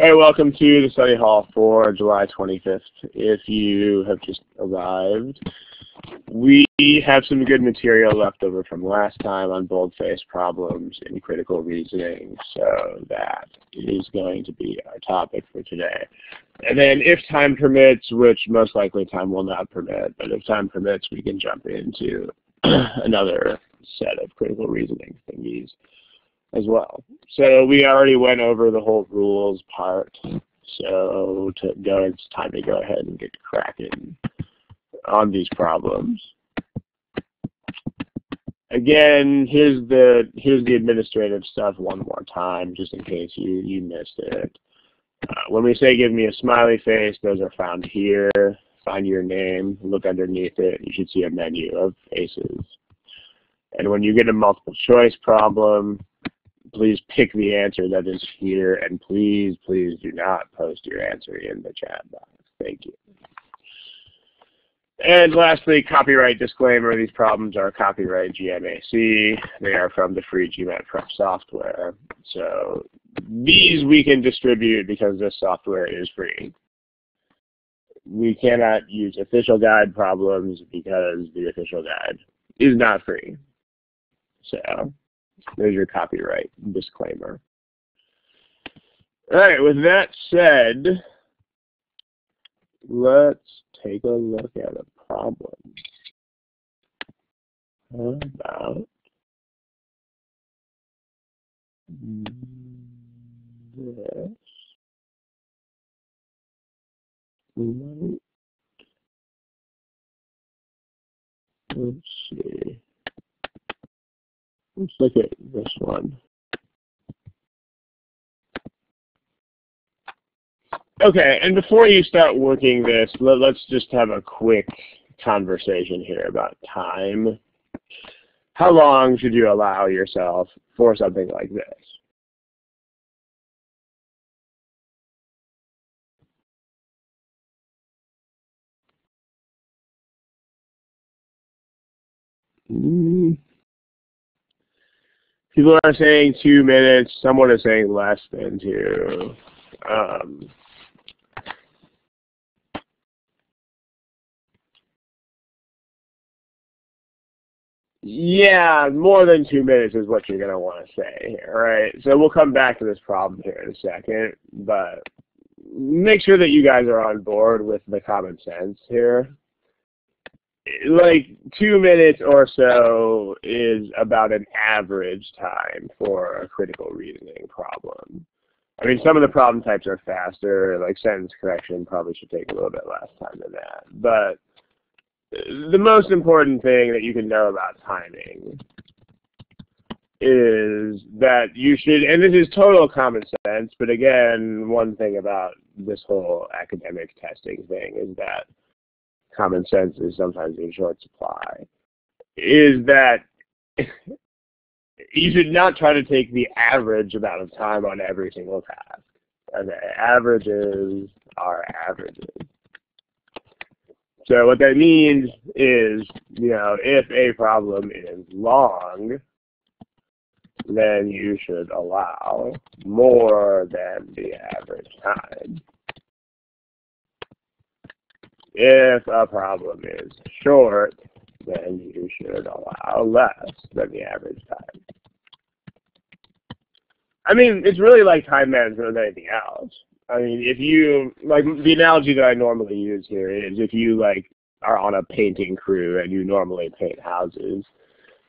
Hey, welcome to the study hall for July 25th. If you have just arrived, we have some good material left over from last time on boldface problems in critical reasoning, so that is going to be our topic for today. And then if time permits, which most likely time will not permit, but if time permits, we can jump into another set of critical reasoning thingies as well. So we already went over the whole rules part, so it's time to go ahead and get cracking on these problems. Again, here's the administrative stuff one more time, just in case you missed it. When we say give me a smiley face, those are found here. Find your name, look underneath it, you should see a menu of faces. And when you get a multiple choice problem, please pick the answer that is here, and please, please do not post your answer in the chat box. Thank you. And lastly, copyright disclaimer. These problems are copyright GMAC. They are from the free GMAT Prep software. So these we can distribute because this software is free. We cannot use official guide problems because the official guide is not free. So there's your copyright disclaimer. All right, with that said, let's take a look at a problem. How about this? Let's see. Let's look at this one. Okay, and before you start working this, let's just have a quick conversation here about time. How long should you allow yourself for something like this? People are saying 2 minutes. Someone is saying less than 2. Yeah, more than 2 minutes is what you're going to want to say here, right? So we'll come back to this problem here in a second, but make sure that you guys are on board with the common sense here. Like 2 minutes or so is about an average time for a critical reasoning problem. I mean, some of the problem types are faster, like sentence correction probably should take a little bit less time than that. But the most important thing that you can know about timing is that you should, and this is total common sense, but again, one thing about this whole academic testing thing is that common sense is sometimes in short supply, is that you should not try to take the average amount of time on every single task. Okay, averages are averages. So what that means is, if a problem is long, then you should allow more than the average time. If a problem is short, then you should allow less than the average time. I mean, it's really like time management with anything else. I mean, if you, like, the analogy that I normally use here is if you, like, are on a painting crew and you normally paint houses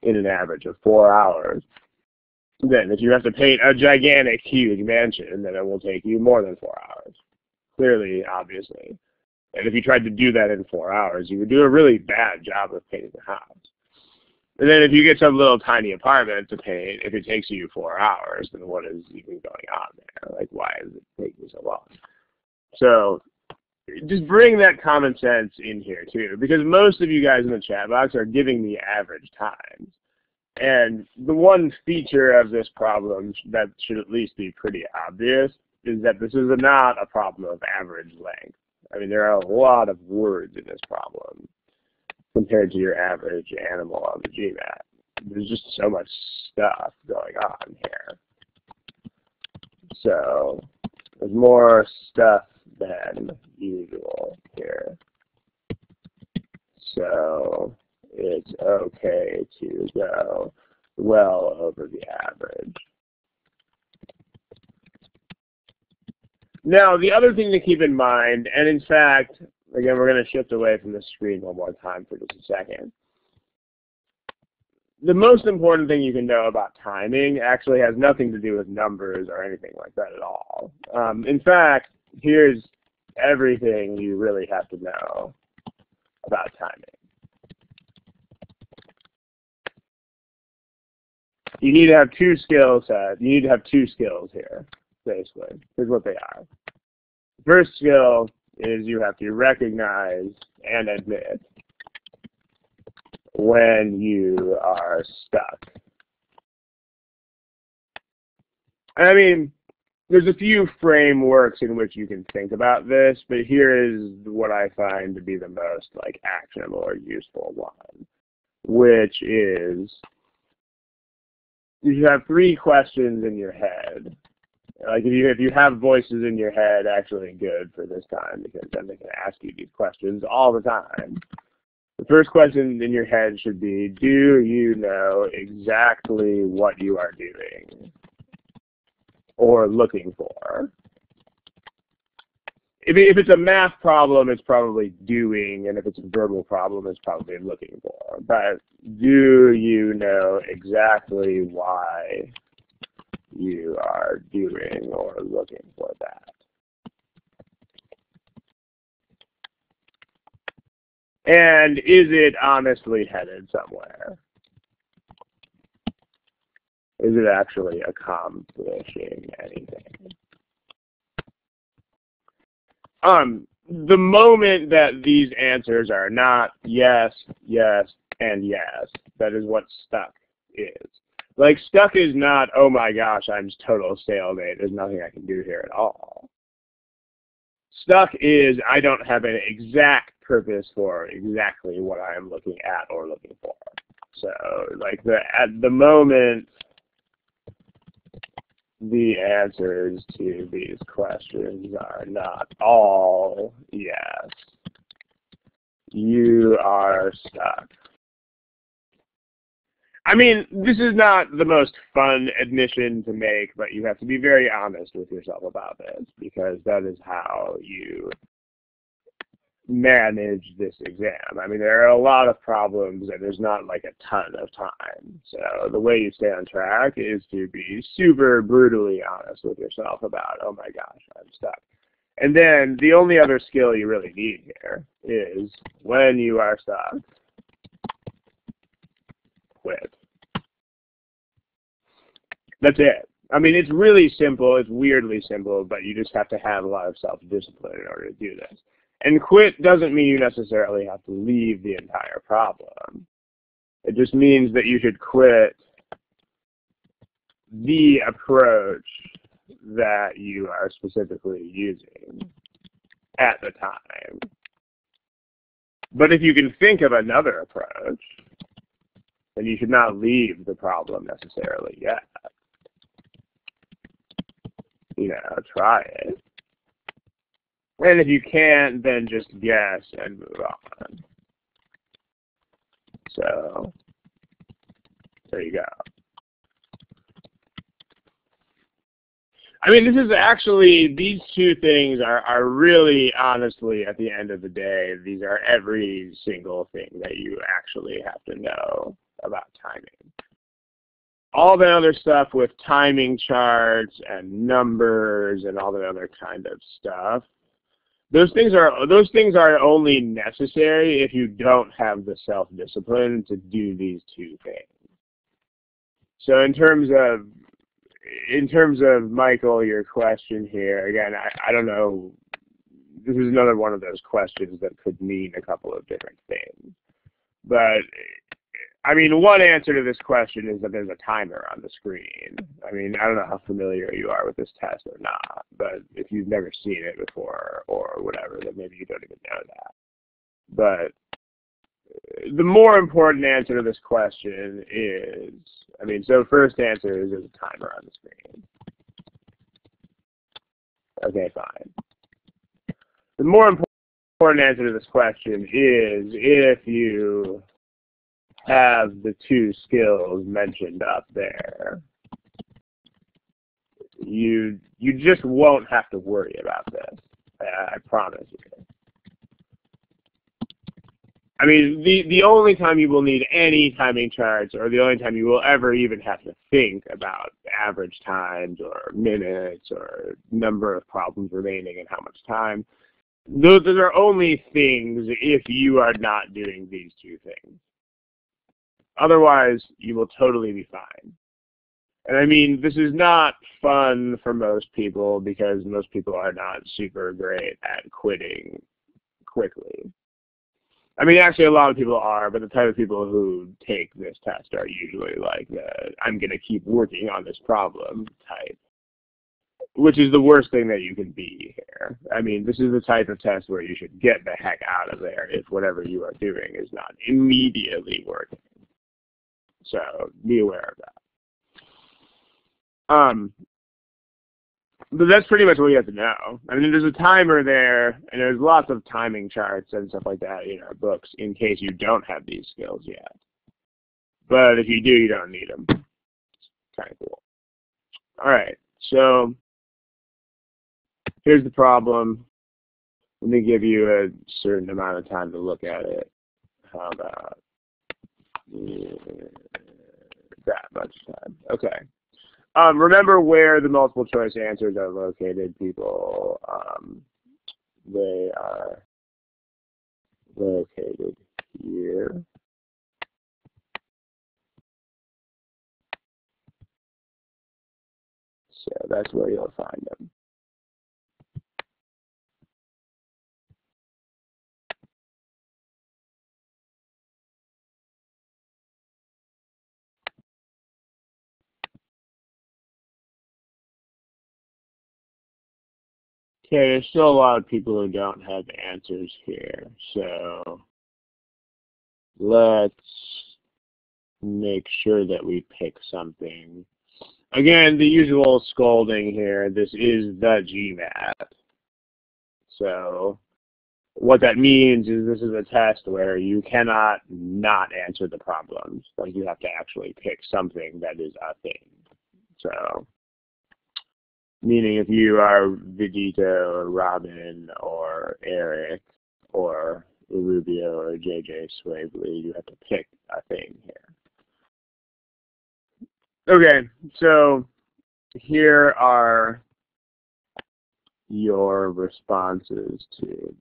in an average of 4 hours, then if you have to paint a gigantic, huge mansion, then it will take you more than 4 hours. Clearly, obviously. And if you tried to do that in 4 hours, you would do a really bad job of painting the house. And then if you get some little tiny apartment to paint, if it takes you 4 hours, then what is even going on there? Like, why is it taking so long? So just bring that common sense in here, too, because most of you guys in the chat box are giving the average times. And the one feature of this problem that should at least be pretty obvious is that this is not a problem of average length. I mean, there are a lot of words in this problem compared to your average animal on the GMAT. There's just so much stuff going on here. So There's more stuff than usual here. So it's okay to go well over the average. Now, the other thing to keep in mind, and in fact, again, we're going to shift away from the screen one more time for just a second. The most important thing you can know about timing actually has nothing to do with numbers or anything like that at all. In fact, here's everything you really have to know about timing. You need to have two skill sets. You need to have two skills here, basically. Here's what they are. The first skill is you have to recognize and admit when you are stuck. I mean, there's a few frameworks in which you can think about this, but here is what I find to be the most actionable or useful one, which is you have three questions in your head. If you have voices in your head, actually good for this time, because then they can ask you these questions all the time. The first question in your head should be, do you know exactly what you are doing or looking for? If it's a math problem, it's probably doing, and if it's a verbal problem, it's probably looking for. But do you know exactly why you are doing or looking for that? And is it honestly headed somewhere? Is it actually accomplishing anything? The moment that these answers are not yes, yes, and yes, that is what stuck is. Stuck is not, oh my gosh, I'm total stalemate, there's nothing I can do here at all. Stuck is, I don't have an exact purpose for exactly what I am looking at or looking for. So, at the moment, the answers to these questions are not all yes. You are stuck. I mean, this is not the most fun admission to make, but you have to be very honest with yourself about this, because that is how you manage this exam. I mean, there are a lot of problems and there's not a ton of time. So the way you stay on track is to be super brutally honest with yourself about, oh my gosh, I'm stuck. And then the only other skill you really need here is when you are stuck, quit. That's it. I mean, it's really simple. It's weirdly simple, but you just have to have a lot of self-discipline in order to do this. And quit doesn't mean you necessarily have to leave the entire problem. It just means that you should quit the approach that you are specifically using at the time. But if you can think of another approach, then you should not leave the problem necessarily yet. Try it. And if you can't, then just guess and move on. So, there you go. I mean, this is actually, these two things are really, honestly, at the end of the day, these are every single thing that you actually have to know about timing. All the other stuff with timing charts and numbers and all the other kind of stuff, those things are only necessary if you don't have the self-discipline to do these two things. So in terms of Michael, your question here, again, I don't know, this is another one of those questions that could mean a couple of different things. But I mean, one answer to this question is that there's a timer on the screen. I mean, I don't know how familiar you are with this test or not, but if you've never seen it before or whatever, then maybe you don't even know that. But the more important answer to this question is, so first answer is there's a timer on the screen. Okay, fine. The more important answer to this question is if you have the two skills mentioned up there, you just won't have to worry about this. I promise you. I mean, the only time you will need any timing charts, or the only time you will ever even have to think about average times or minutes or number of problems remaining and how much time, those are only things if you are not doing these two things. Otherwise, you will totally be fine. And I mean, this is not fun for most people because most people are not super great at quitting quickly. I mean, actually, a lot of people are, but the type of people who take this test are usually like the I'm going to keep working on this problem type, which is the worst thing that you can be here. I mean, this is the type of test where you should get the heck out of there if whatever you are doing is not immediately working. So be aware of that. But that's pretty much what you have to know. I mean, there's a timer there, and there's lots of timing charts and stuff like that in our books in case you don't have these skills yet. But if you do, you don't need them. It's kind of cool. All right, so here's the problem. Let me give you a certain amount of time to look at it. How about that much time? Okay. Remember where the multiple choice answers are located, people. They are located here. So that's where you'll find them. Okay, there's still a lot of people who don't have answers here, so let's make sure that we pick something. Again, the usual scolding here, this is the GMAT. So what that means is this is a test where you cannot not answer the problems. Like you have to actually pick something that is a thing. So meaning if you are Vegeta or Robin or Eric or Rubio or JJ Swavely, you have to pick a thing here. Okay, so here are your responses to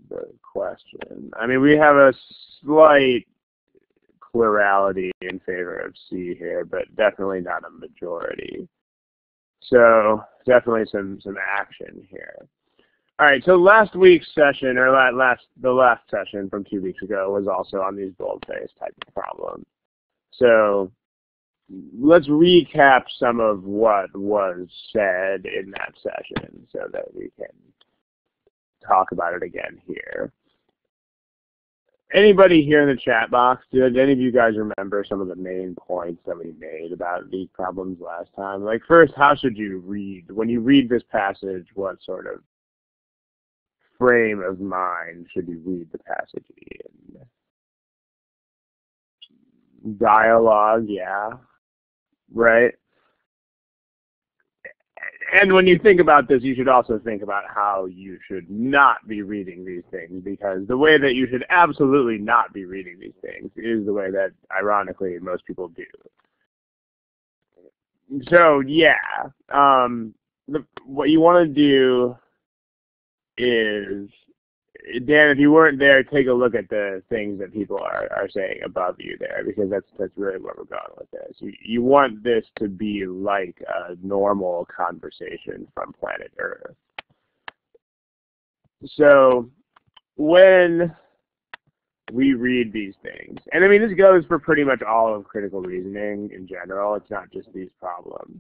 the question. I mean, we have a slight plurality in favor of C here, but definitely not a majority. So definitely some action here. All right, so last week's session, or the last session from 2 weeks ago, was also on these boldface type of problems. So let's recap some of what was said in that session so that we can talk about it again here. Anybody here in the chat box, did any of you guys remember some of the main points that we made about these problems last time? Like first, how should you read? When you read this passage, what sort of frame of mind should you read the passage in? Dialogue, yeah, right? And when you think about this, you should also think about how you should not be reading these things, because the way that you should absolutely not be reading these things is the way that, ironically, most people do. So, yeah, what you want to do is, Dan, if you weren't there, take a look at the things that people are saying above you there, because that's really where we're going with this. You want this to be like a normal conversation from planet Earth. So when we read these things, and I mean this goes for pretty much all of critical reasoning in general, it's not just these problems.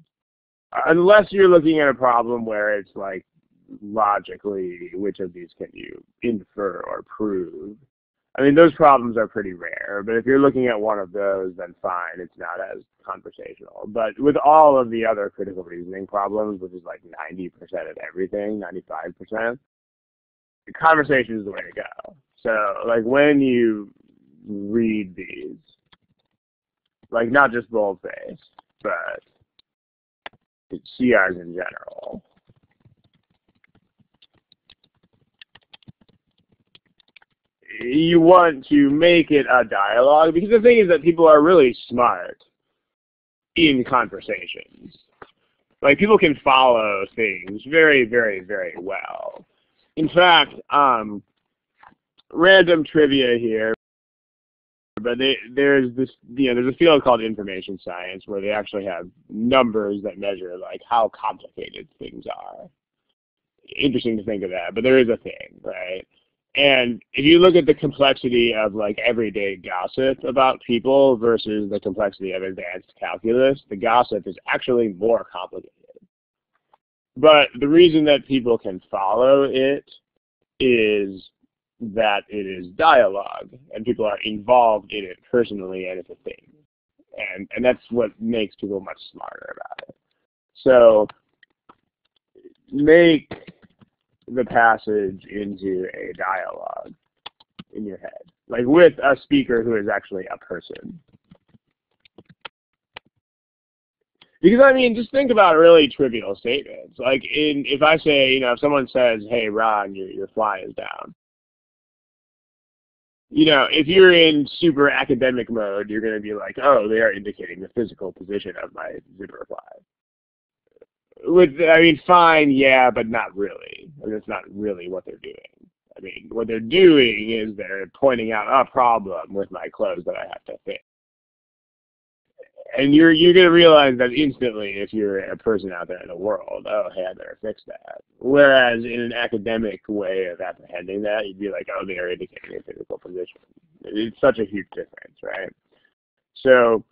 Unless you're looking at a problem where it's like, logically, which of these can you infer or prove? I mean, those problems are pretty rare, but if you're looking at one of those, then fine, it's not as conversational. But with all of the other critical reasoning problems, which is like 90% of everything, 95%, the conversation is the way to go. So, like, when you read these, like, not just Boldface, but CRs in general, you want to make it a dialogue, because the thing is that people are really smart in conversations. Like, people can follow things very, very, very well. In fact, random trivia here, but there's this, there's a field called information science where they actually have numbers that measure like how complicated things are. Interesting to think of that, but there is a thing, right? And if you look at the complexity of like everyday gossip about people versus the complexity of advanced calculus, the gossip is actually more complicated. But the reason that people can follow it is that it is dialogue, and people are involved in it personally, and it's a thing. And that's what makes people much smarter about it. So make the passage into a dialogue in your head, like with a speaker who is actually a person. Because, I mean, just think about really trivial statements. Like, if I say, if someone says, hey, Ron, your fly is down. If you're in super academic mode, you're going to be like, oh, they are indicating the physical position of my zipper fly. I mean, fine, yeah, but not really. I mean, that's not really what they're doing. I mean, what they're doing is they're pointing out a problem with my clothes that I have to fix. And you're going to realize that instantly if you're a person out there in the world, oh, hey, I better fix that. Whereas in an academic way of apprehending that, you'd be like, oh, they are indicating a physical position. It's such a huge difference, right? So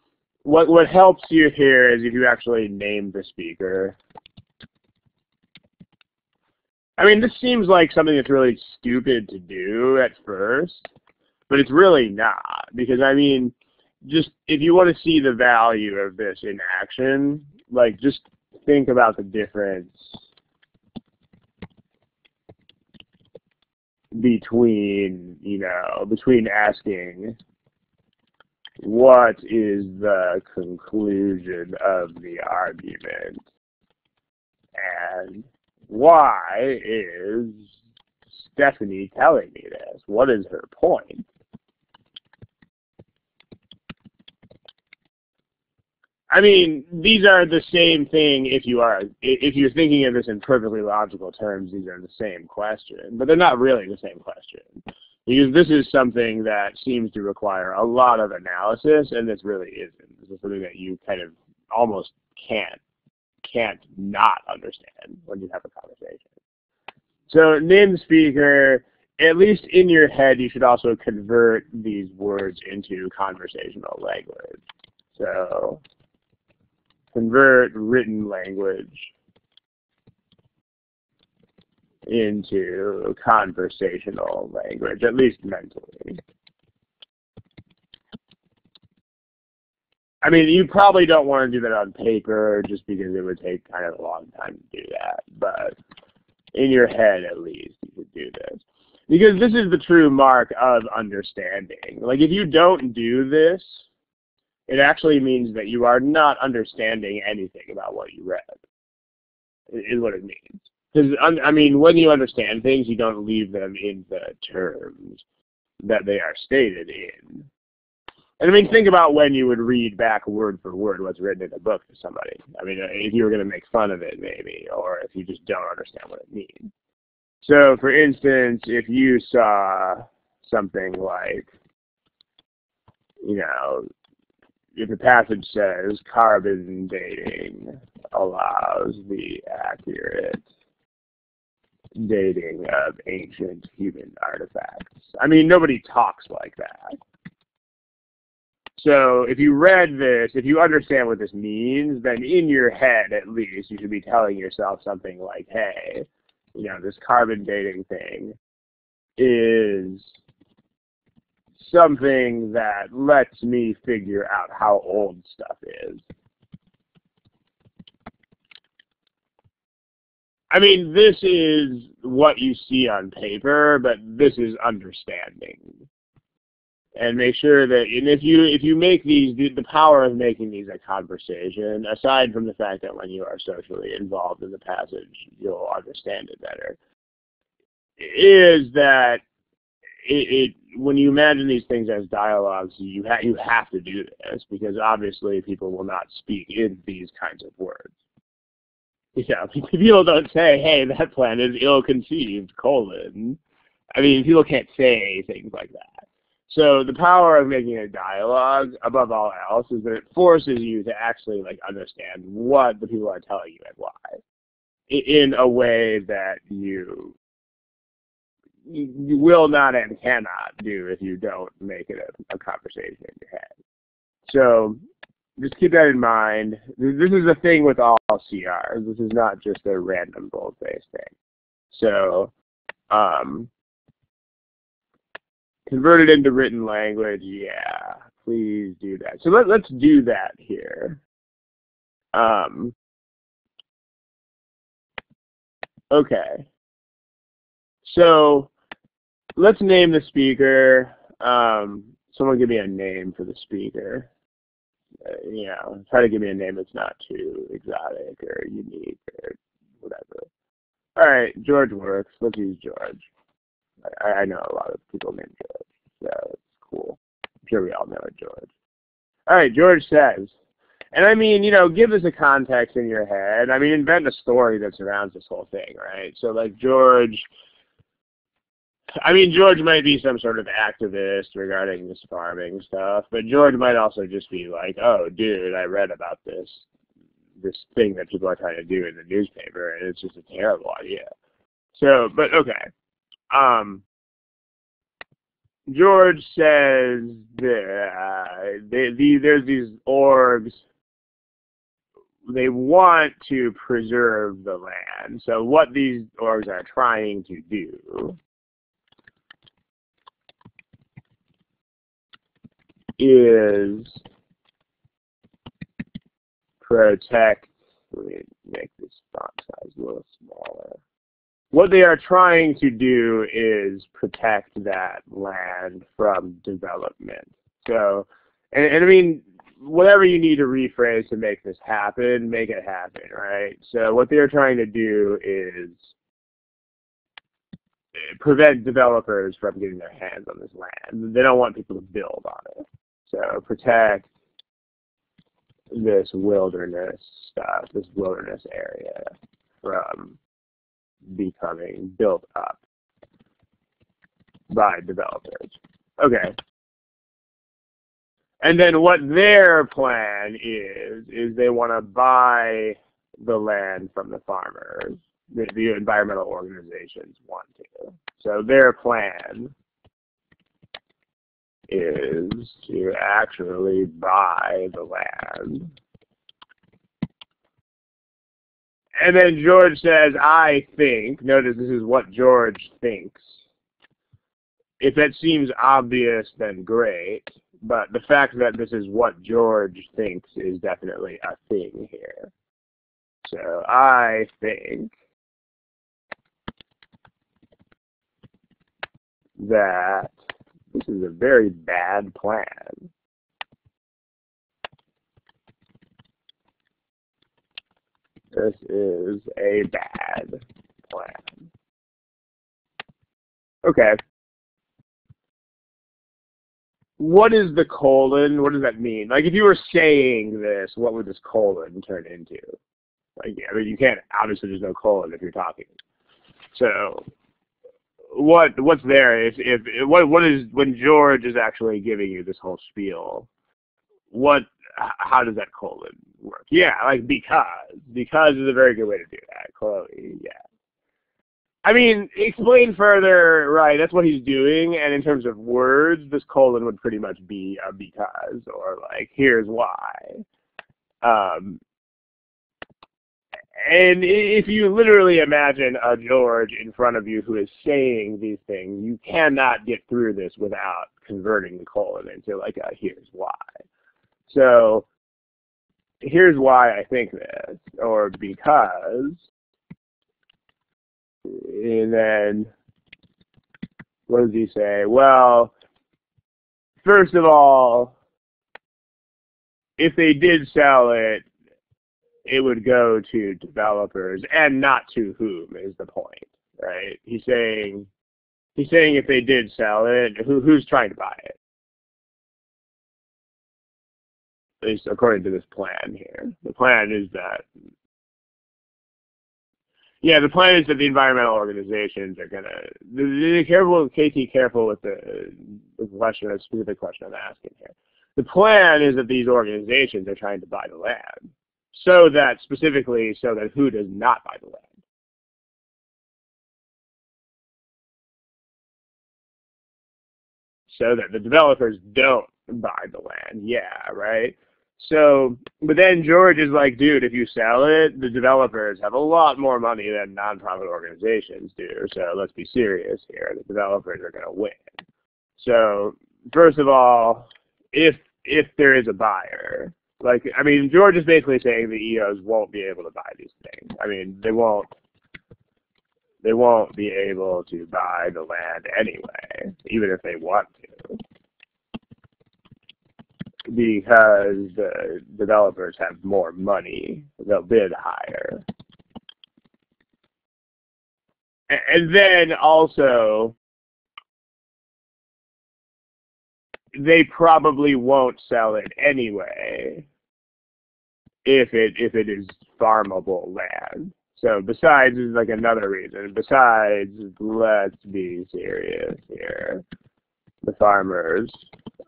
what helps you here is if you actually name the speaker. I mean, this seems like something that's really stupid to do at first, but it's really not. Because, I mean, just if you want to see the value of this in action, like just think about the difference between, between asking what is the conclusion of the argument and why is Stephanie telling me this? What is her point? I mean, these are the same thing if you're thinking of this in perfectly logical terms, these are the same question, but they're not really the same question. Because this is something that seems to require a lot of analysis, and this really isn't. This is something that you kind of almost can't not understand when you have a conversation. So name the speaker. At least in your head, you should also convert these words into conversational language. So convert written language into conversational language, at least mentally. I mean, you probably don't want to do that on paper just because it would take kind of a long time to do that, but in your head at least you could do this. Because this is the true mark of understanding. Like, if you don't do this, it actually means that you are not understanding anything about what you read, is what it means. Because, I mean, when you understand things, you don't leave them in the terms that they are stated in. And I mean, think about when you would read back word for word what's written in a book to somebody. I mean, if you were going to make fun of it, maybe, or if you just don't understand what it means. So, for instance, if you saw something like, if the passage says carbon dating allows the accurate dating of ancient human artifacts. I mean, nobody talks like that. So if you read this, if you understand what this means, then in your head, at least, you should be telling yourself something like, hey, this carbon dating thing is something that lets me figure out how old stuff is. I mean, this is what you see on paper, but this is understanding. And make sure that, and if you make these, the power of making these a conversation, aside from the fact that when you are socially involved in the passage, you'll understand it better, is that when you imagine these things as dialogues, you have to do this, because obviously people will not speak in these kinds of words. Yeah, people don't say, hey, that plan is ill-conceived, colon. I mean, people can't say things like that. So the power of making a dialogue, above all else, is that it forces you to actually like understand what the people are telling you and why, in a way that you will not and cannot do if you don't make it a conversation in your head. So just keep that in mind. This is a thing with all CRs. This is not just a random boldface thing. So convert it into written language, yeah, please do that. So let's do that here. Okay. So let's name the speaker. Someone give me a name for the speaker. Try to give me a name that's not too exotic or unique or whatever. All right, George works. Let's use George. I know a lot of people named George, so it's cool. I'm sure we all know it, George. All right, George says, and I mean, give this a context in your head. I mean, invent a story that surrounds this whole thing, right? So like George might be some sort of activist regarding this farming stuff, but George might also just be like, oh, dude, I read about this thing that people are trying to do in the newspaper, and it's just a terrible idea. So, but okay. George says there's these orgs, they want to preserve the land. So what these orgs are trying to do is protect, let me make this font size a little smaller. What they are trying to do is protect that land from development. So, and I mean, whatever you need to rephrase to make this happen, make it happen, right? So what they're trying to do is prevent developers from getting their hands on this land. They don't want people to build on it. So protect this wilderness stuff, this wilderness area from becoming built up by developers. Okay. And then what their plan is they want to buy the land from the farmers. The environmental organizations want to. So their plan is to actually buy the land. And then George says, I think, notice this is what George thinks. If that seems obvious, then great. But the fact that this is what George thinks is definitely a thing here. So I think that this is a very bad plan. This is a bad plan. Okay. What is the colon? What does that mean? Like, if you were saying this, what would this colon turn into? Like, I mean, you can't, obviously there's no colon if you're talking. So, what's there? What is, when George is actually giving you this whole spiel, how does that colon work? Yeah, like because is a very good way to do that, Chloe, yeah. I mean, explain further, right, that's what he's doing, and in terms of words, this colon would pretty much be a because, or like, here's why. And if you literally imagine a George in front of you who is saying these things, you cannot get through this without converting the colon into like a here's why. So here's why I think this, or because, and then what does he say? Well, first of all, if they did sell it, it would go to developers and not to whom is the point, right? He's saying if they did sell it, who's trying to buy it? At least according to this plan here. The plan is that, yeah, the plan is that the environmental organizations are going to, careful, KT, careful with the question, a specific question I'm asking here. The plan is that these organizations are trying to buy the land, so that who does not buy the land? So that the developers don't buy the land, yeah, right? So, but then George is like, dude, if you sell it, the developers have a lot more money than nonprofit organizations do, so let's be serious here. The developers are going to win. So, first of all, if there is a buyer, like, I mean, George is basically saying the EOs won't be able to buy these things. I mean, they won't be able to buy the land anyway, even if they want to, because the developers have more money. They'll bid higher. And then also, they probably won't sell it anyway if it is farmable land. So besides, is like another reason. Besides, let's be serious here. The farmers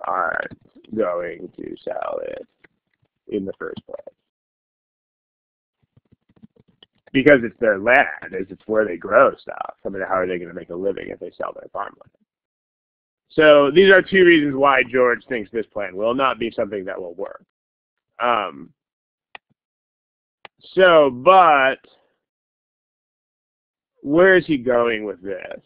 aren't going to sell it in the first place. Because it's their land, it's where they grow stuff. I mean, how are they going to make a living if they sell their farmland? So these are two reasons why George thinks this plan will not be something that will work. But where is he going with this?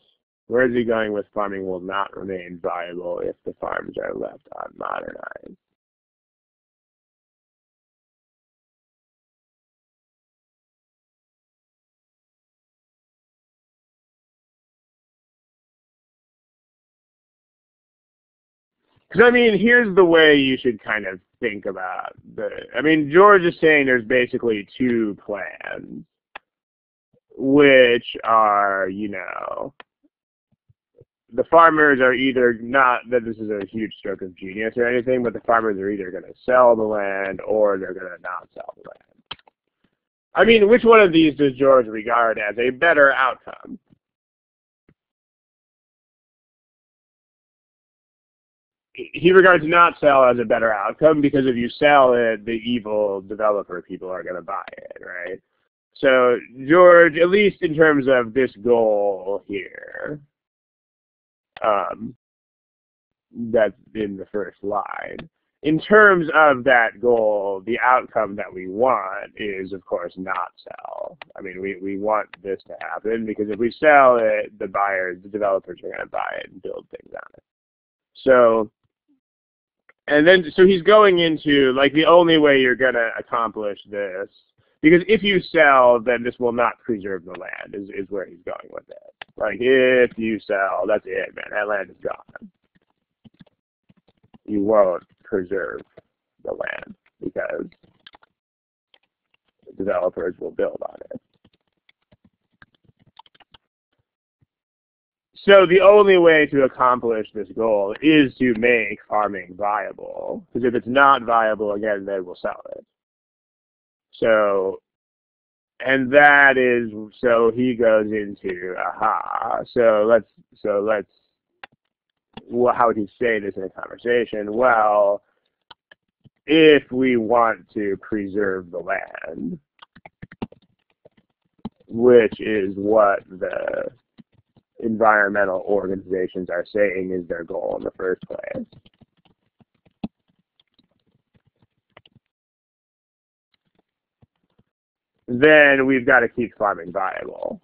Where is he going with farming will not remain viable if the farms are left unmodernized? Because, I mean, here's the way you should kind of think about I mean, George is saying there's basically two plans, which are, you know, the farmers are either not, that this is a huge stroke of genius or anything, but the farmers are either going to sell the land or they're going to not sell the land. I mean, which one of these does George regard as a better outcome? He regards not sell as a better outcome because if you sell it, the evil developer people are going to buy it, right? So George, at least in terms of this goal here, that's in the first line. In terms of that goal, the outcome that we want is, of course, not sell. I mean, we want this to happen because if we sell it, the developers are going to buy it and build things on it. So, and then, so he's going into, like, the only way you're going to accomplish this, because if you sell, then this will not preserve the land, is where he's going with it. Like, if you sell, that's it, man. That land is gone. You won't preserve the land because developers will build on it. So the only way to accomplish this goal is to make farming viable. Because if it's not viable, again, they will sell it. So, and that is, so he goes into, well, how would he say this in a conversation? Well, if we want to preserve the land, which is what the environmental organizations are saying is their goal in the first place, then we've got to keep farming viable.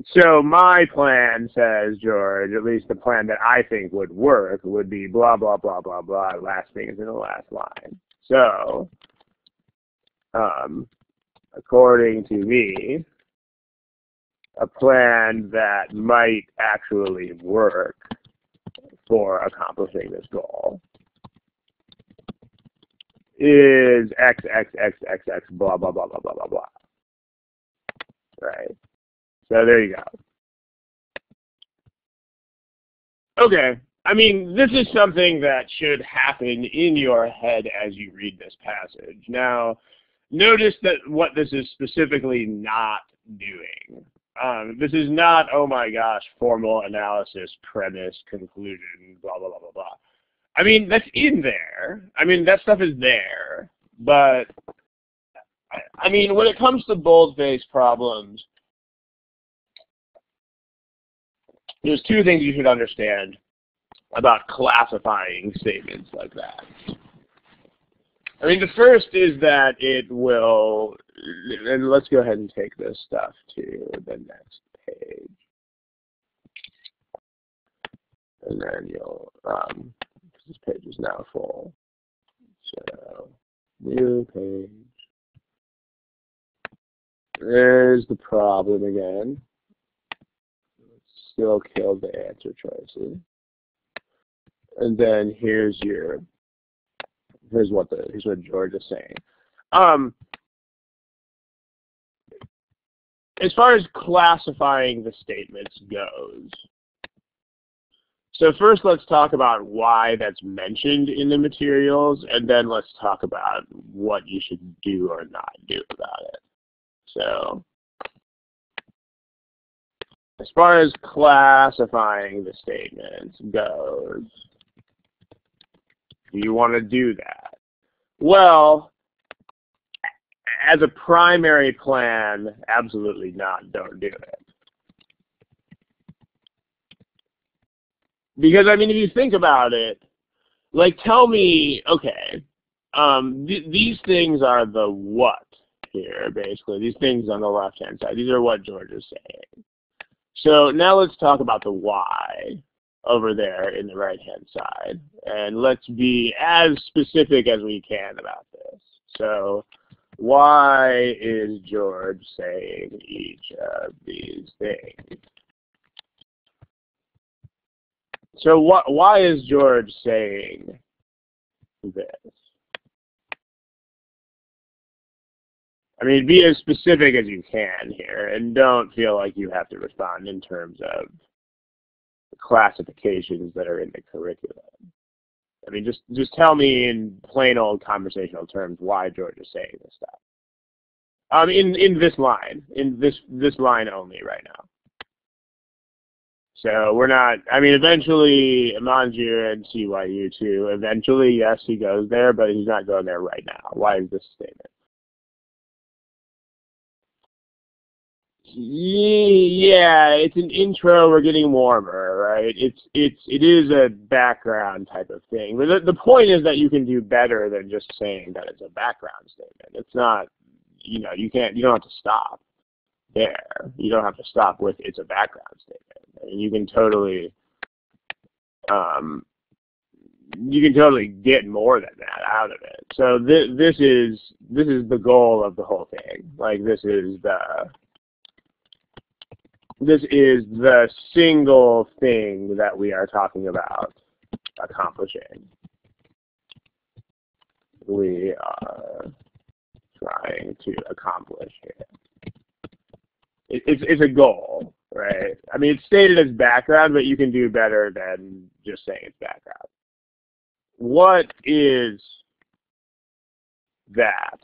So my plan says, George, at least the plan that I think would work would be blah, blah, blah, blah, blah. Last thing is in the last line. So, according to me, a plan that might actually work for accomplishing this goal is X, X, X, X, X, blah, blah, blah, blah, blah, blah, blah. Right? So there you go. Okay. I mean, this is something that should happen in your head as you read this passage. Now, notice that what this is specifically not doing. This is not, oh my gosh, formal analysis, premise, conclusion, blah, blah, blah, blah, blah. I mean, that's in there. I mean, that stuff is there. But, I mean, when it comes to boldface problems, there's two things you should understand about classifying statements like that. I mean, the first is that it will, and let's go ahead and take this stuff to the next page. And then you'll, this page is now full. So, new page. There's the problem again. Still kill the answer choices. And then here's what George is saying. As far as classifying the statements goes, so first let's talk about why that's mentioned in the materials, and then let's talk about what you should do or not do about it. So, as far as classifying the statements goes, do you want to do that? Well, as a primary plan, absolutely not. Don't do it. Because, I mean, if you think about it, like, tell me, okay, these things are the what here, basically. These things on the left-hand side. These are what George is saying. So now let's talk about the why over there in the right-hand side. And let's be as specific as we can about this. So why is George saying each of these things? So why is George saying this? I mean, be as specific as you can here, and don't feel like you have to respond in terms of classifications that are in the curriculum. I mean, just tell me in plain old conversational terms why George is saying this stuff. In this line only right now. So we're not, I mean, eventually, Manjir and CYU too, eventually, yes, he goes there, but he's not going there right now. Why is this statement? Yeah, it's an intro. We're getting warmer, right? It is a background type of thing. But the point is that you can do better than just saying that it's a background statement. It's not, you know, you don't have to stop there. You don't have to stop with it's a background statement. I mean, you can totally get more than that out of it. So this is the goal of the whole thing. Like this is the single thing that we are talking about accomplishing. We are trying to accomplish here. It's a goal, right? I mean, it's stated as background, but you can do better than just saying it's background. What is that?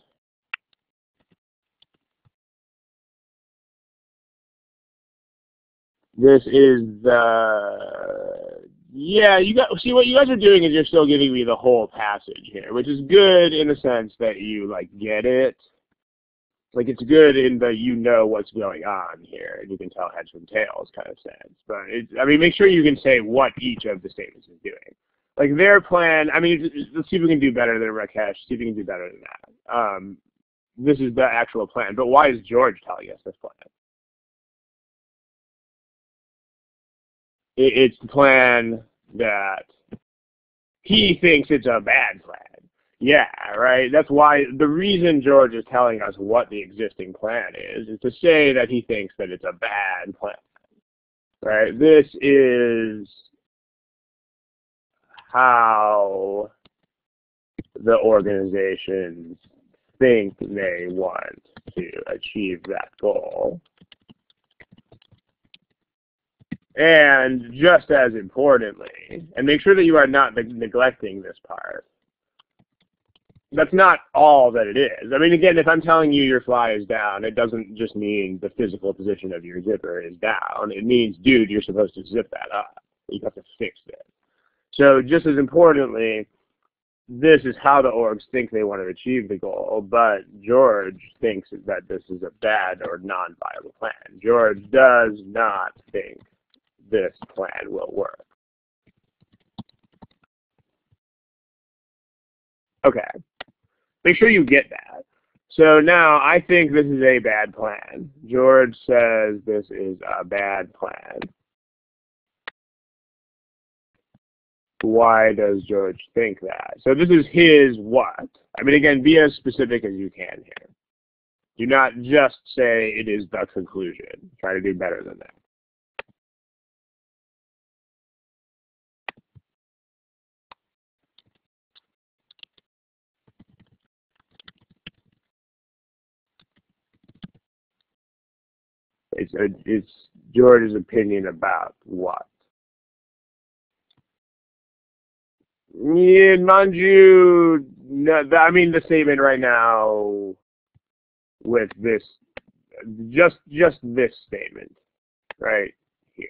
This is yeah, see what you guys are doing is you're still giving me the whole passage here, which is good in the sense that you like get it. Like it's good in the you know what's going on here, and you can tell heads from tails kind of sense. But I mean, make sure you can say what each of the statements is doing. Like their plan, I mean, let's see if we can do better than Rakesh. See if we can do better than that. This is the actual plan, but why is George telling us this plan? It's the plan that he thinks it's a bad plan. Yeah, right? That's why the reason George is telling us what the existing plan is to say that he thinks that it's a bad plan. Right? This is how the organizations think they want to achieve that goal. And just as importantly, and make sure that you are not neglecting this part, that's not all that it is. I mean, again, if I'm telling you your fly is down, it doesn't just mean the physical position of your zipper is down. It means, dude, you're supposed to zip that up. You have to fix it. So just as importantly, this is how the orgs think they want to achieve the goal, but George thinks that this is a bad or non-viable plan. George does not think this plan will work. Okay. Make sure you get that. So now I think this is a bad plan. George says this is a bad plan. Why does George think that? So this is his what? I mean, again, be as specific as you can here. Do not just say it is the conclusion. Try to do better than that. It's George's opinion about what? Yeah, mind you, no, I mean the statement right now with this, just this statement right here.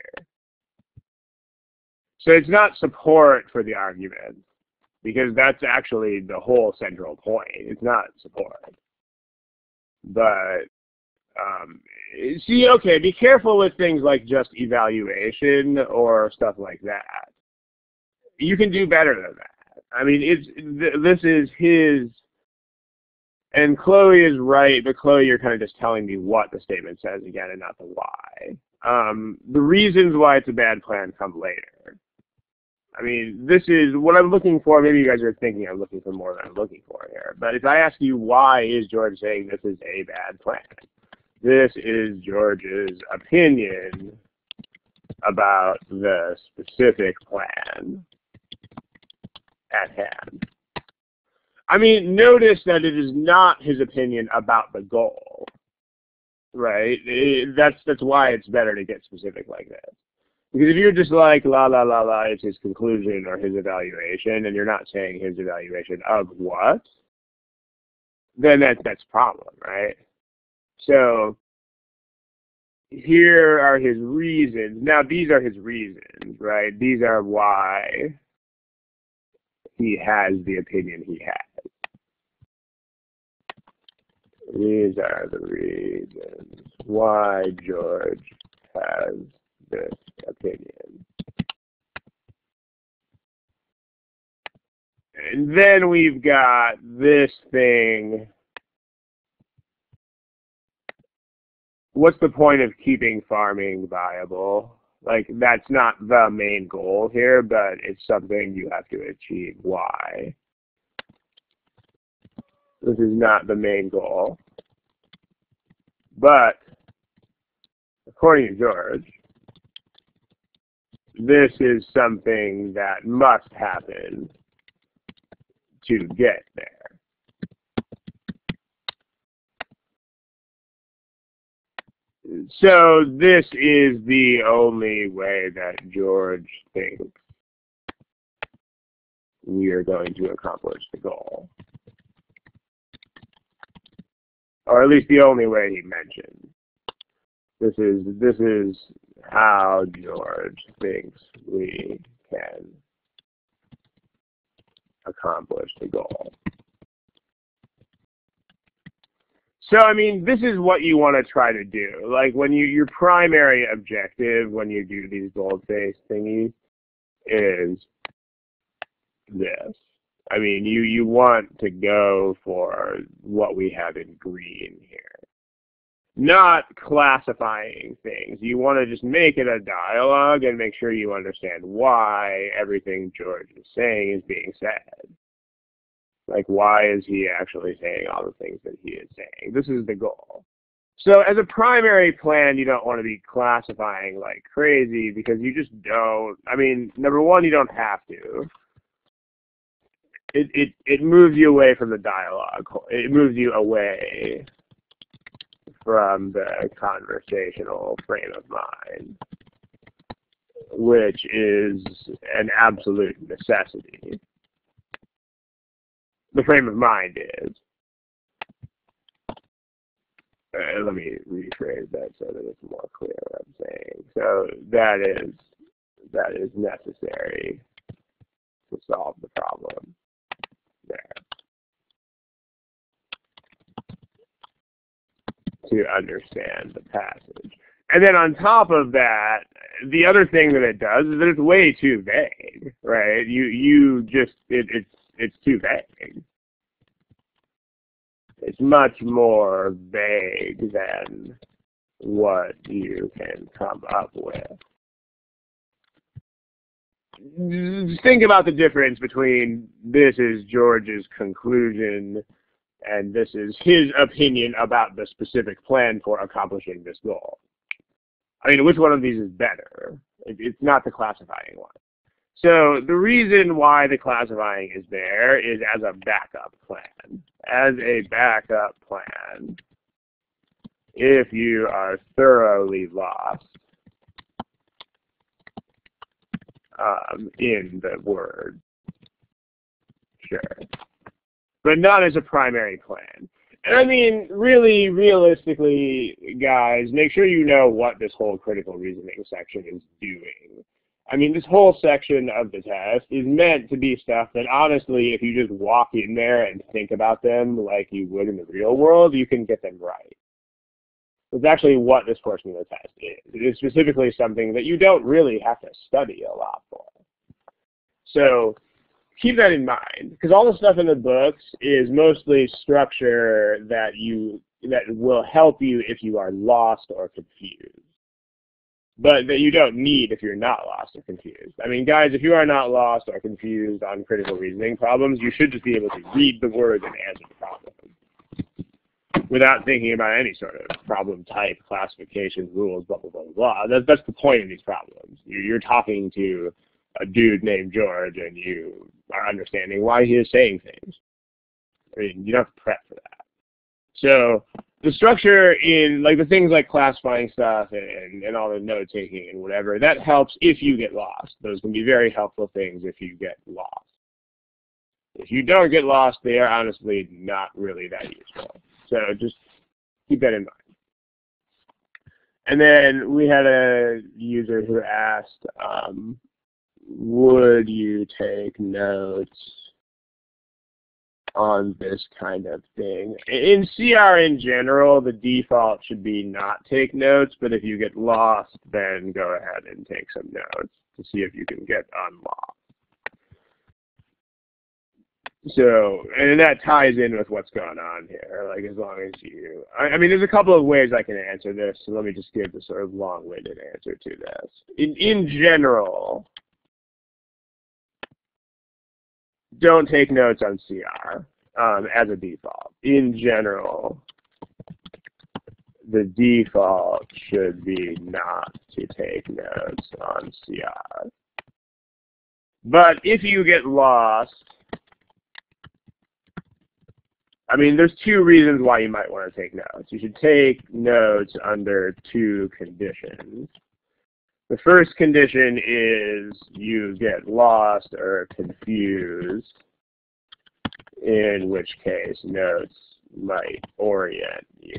So it's not support for the argument, because that's actually the whole central point. It's not support. But see, okay, be careful with things like just evaluation or stuff like that. You can do better than that. I mean, this is his, and Chloe is right, but Chloe, you're kind of just telling me what the statement says again and not the why. The reasons why it's a bad plan come later. I mean, this is what I'm looking for. Maybe you guys are thinking I'm looking for more than I'm looking for here. But if I ask you why is George saying this is a bad plan, this is George's opinion about the specific plan at hand. I mean, notice that it is not his opinion about the goal, right? That's why it's better to get specific like this. Because if you're just like, la, la, la, la, it's his conclusion or his evaluation, and you're not saying his evaluation of what, then that's a problem, right? So here are his reasons. Now, these are his reasons, right? These are why he has the opinion he has. These are the reasons why George has this opinion. And then we've got this thing. What's the point of keeping farming viable? Like, that's not the main goal here, but it's something you have to achieve. Why? This is not the main goal. But, according to George, this is something that must happen to get there. So this is the only way that George thinks we are going to accomplish the goal. Or at least the only way he mentioned. This is how George thinks we can accomplish the goal. So, I mean, this is what you want to try to do. Like, when your primary objective when you do these Boldface thingies is this. I mean, you want to go for what we have in green here. not classifying things. You want to just make it a dialogue and make sure you understand why everything George is saying is being said. Like, why is he actually saying all the things that he is saying? This is the goal. So as a primary plan, you don't want to be classifying like crazy because you just don't. I mean, number one, you don't have to. It moves you away from the dialogue. It moves you away from the conversational frame of mind, which is an absolute necessity. The frame of mind is. Let me rephrase that so that it's more clear what I'm saying. So that is necessary to solve the problem there. To understand the passage. And then on top of that, the other thing that it does is that it's way too vague, right? It's too vague. It's much more vague than what you can come up with. Think about the difference between this is George's conclusion and this is his opinion about the specific plan for accomplishing this goal. I mean, which one of these is better? It's not the classifying one. So the reason why the classifying is there is as a backup plan. As a backup plan, if you are thoroughly lost in the word, sure. But not as a primary plan. And I mean, really, realistically, guys, make sure you know what this whole critical reasoning section is doing. I mean, this whole section of the test is meant to be stuff that, honestly, if you just walk in there and think about them like you would in the real world, you can get them right. It's actually what this portion of the test is. It is specifically something that you don't really have to study a lot for. So keep that in mind, because all the stuff in the books is mostly structure that will help you if you are lost or confused, but that you don't need if you're not lost or confused. I mean, guys, if you are not lost or confused on critical reasoning problems, you should just be able to read the words and answer the problem without thinking about any sort of problem type, classification, rules, blah, blah, blah, blah. That's the point of these problems. You're talking to a dude named George, and you are understanding why he is saying things. I mean, you don't have to prep for that. So the structure in, like, the things like classifying stuff and all the note-taking and whatever, that helps if you get lost. Those can be very helpful things if you get lost. If you don't get lost, they are honestly not really that useful. So just keep that in mind. And then we had a user who asked, would you take notes on this kind of thing? In CR in general, the default should be not take notes, but if you get lost, then go ahead and take some notes to see if you can get unlocked. So, and that ties in with what's going on here, like as long as you, I mean, there's a couple of ways I can answer this, so let me just give the sort of long-winded answer to this. In general, don't take notes on CR as a default. In general, the default should be not to take notes on CR. But if you get lost, I mean, there's two reasons why you might want to take notes. You should take notes under two conditions. The first condition is you get lost or confused, in which case notes might orient you.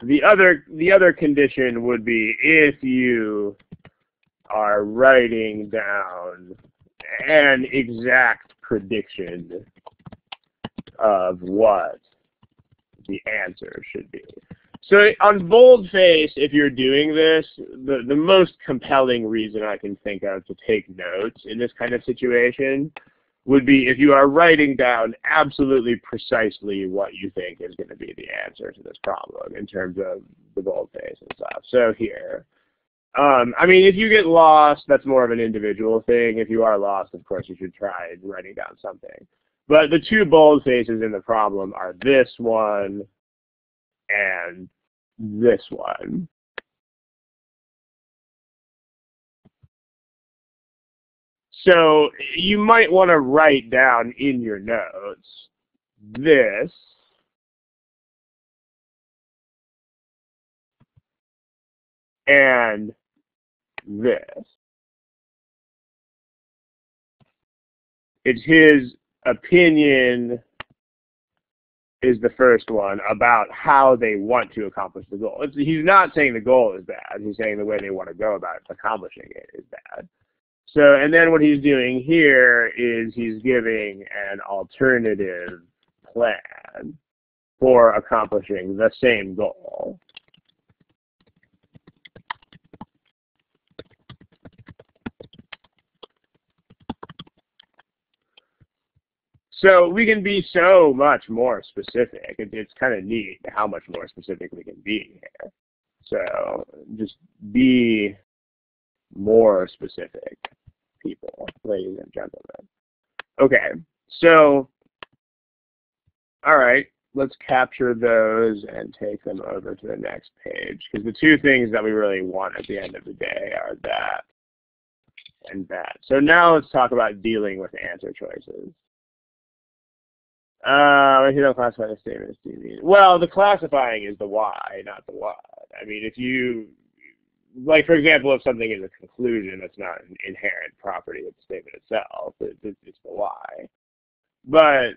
The other condition would be if you are writing down an exact prediction of what the answer should be. So on Boldface, if you're doing this, the most compelling reason I can think of to take notes in this kind of situation would be if you are writing down absolutely precisely what you think is going to be the answer to this problem in terms of the boldface and stuff. So here, I mean, if you get lost, that's more of an individual thing. If you are lost, of course, you should try writing down something. But the two boldfaces in the problem are this one and this one. So you might want to write down in your notes this and this. It's his opinion is the first one about how they want to accomplish the goal. He's not saying the goal is bad. He's saying the way they want to go about accomplishing it is bad. So, and then what he's doing here is he's giving an alternative plan for accomplishing the same goal. So we can be so much more specific. It's kind of neat how much more specific we can be here. So just be more specific, people, ladies and gentlemen. Okay, so, all right, let's capture those and take them over to the next page. Because the two things that we really want at the end of the day are that and that. So now let's talk about dealing with answer choices. If you don't classify the statement as deviant. Well, the classifying is the why, not the what. I mean, if you, like, for example, if something is a conclusion, that's not an inherent property of the statement itself. It's the why. But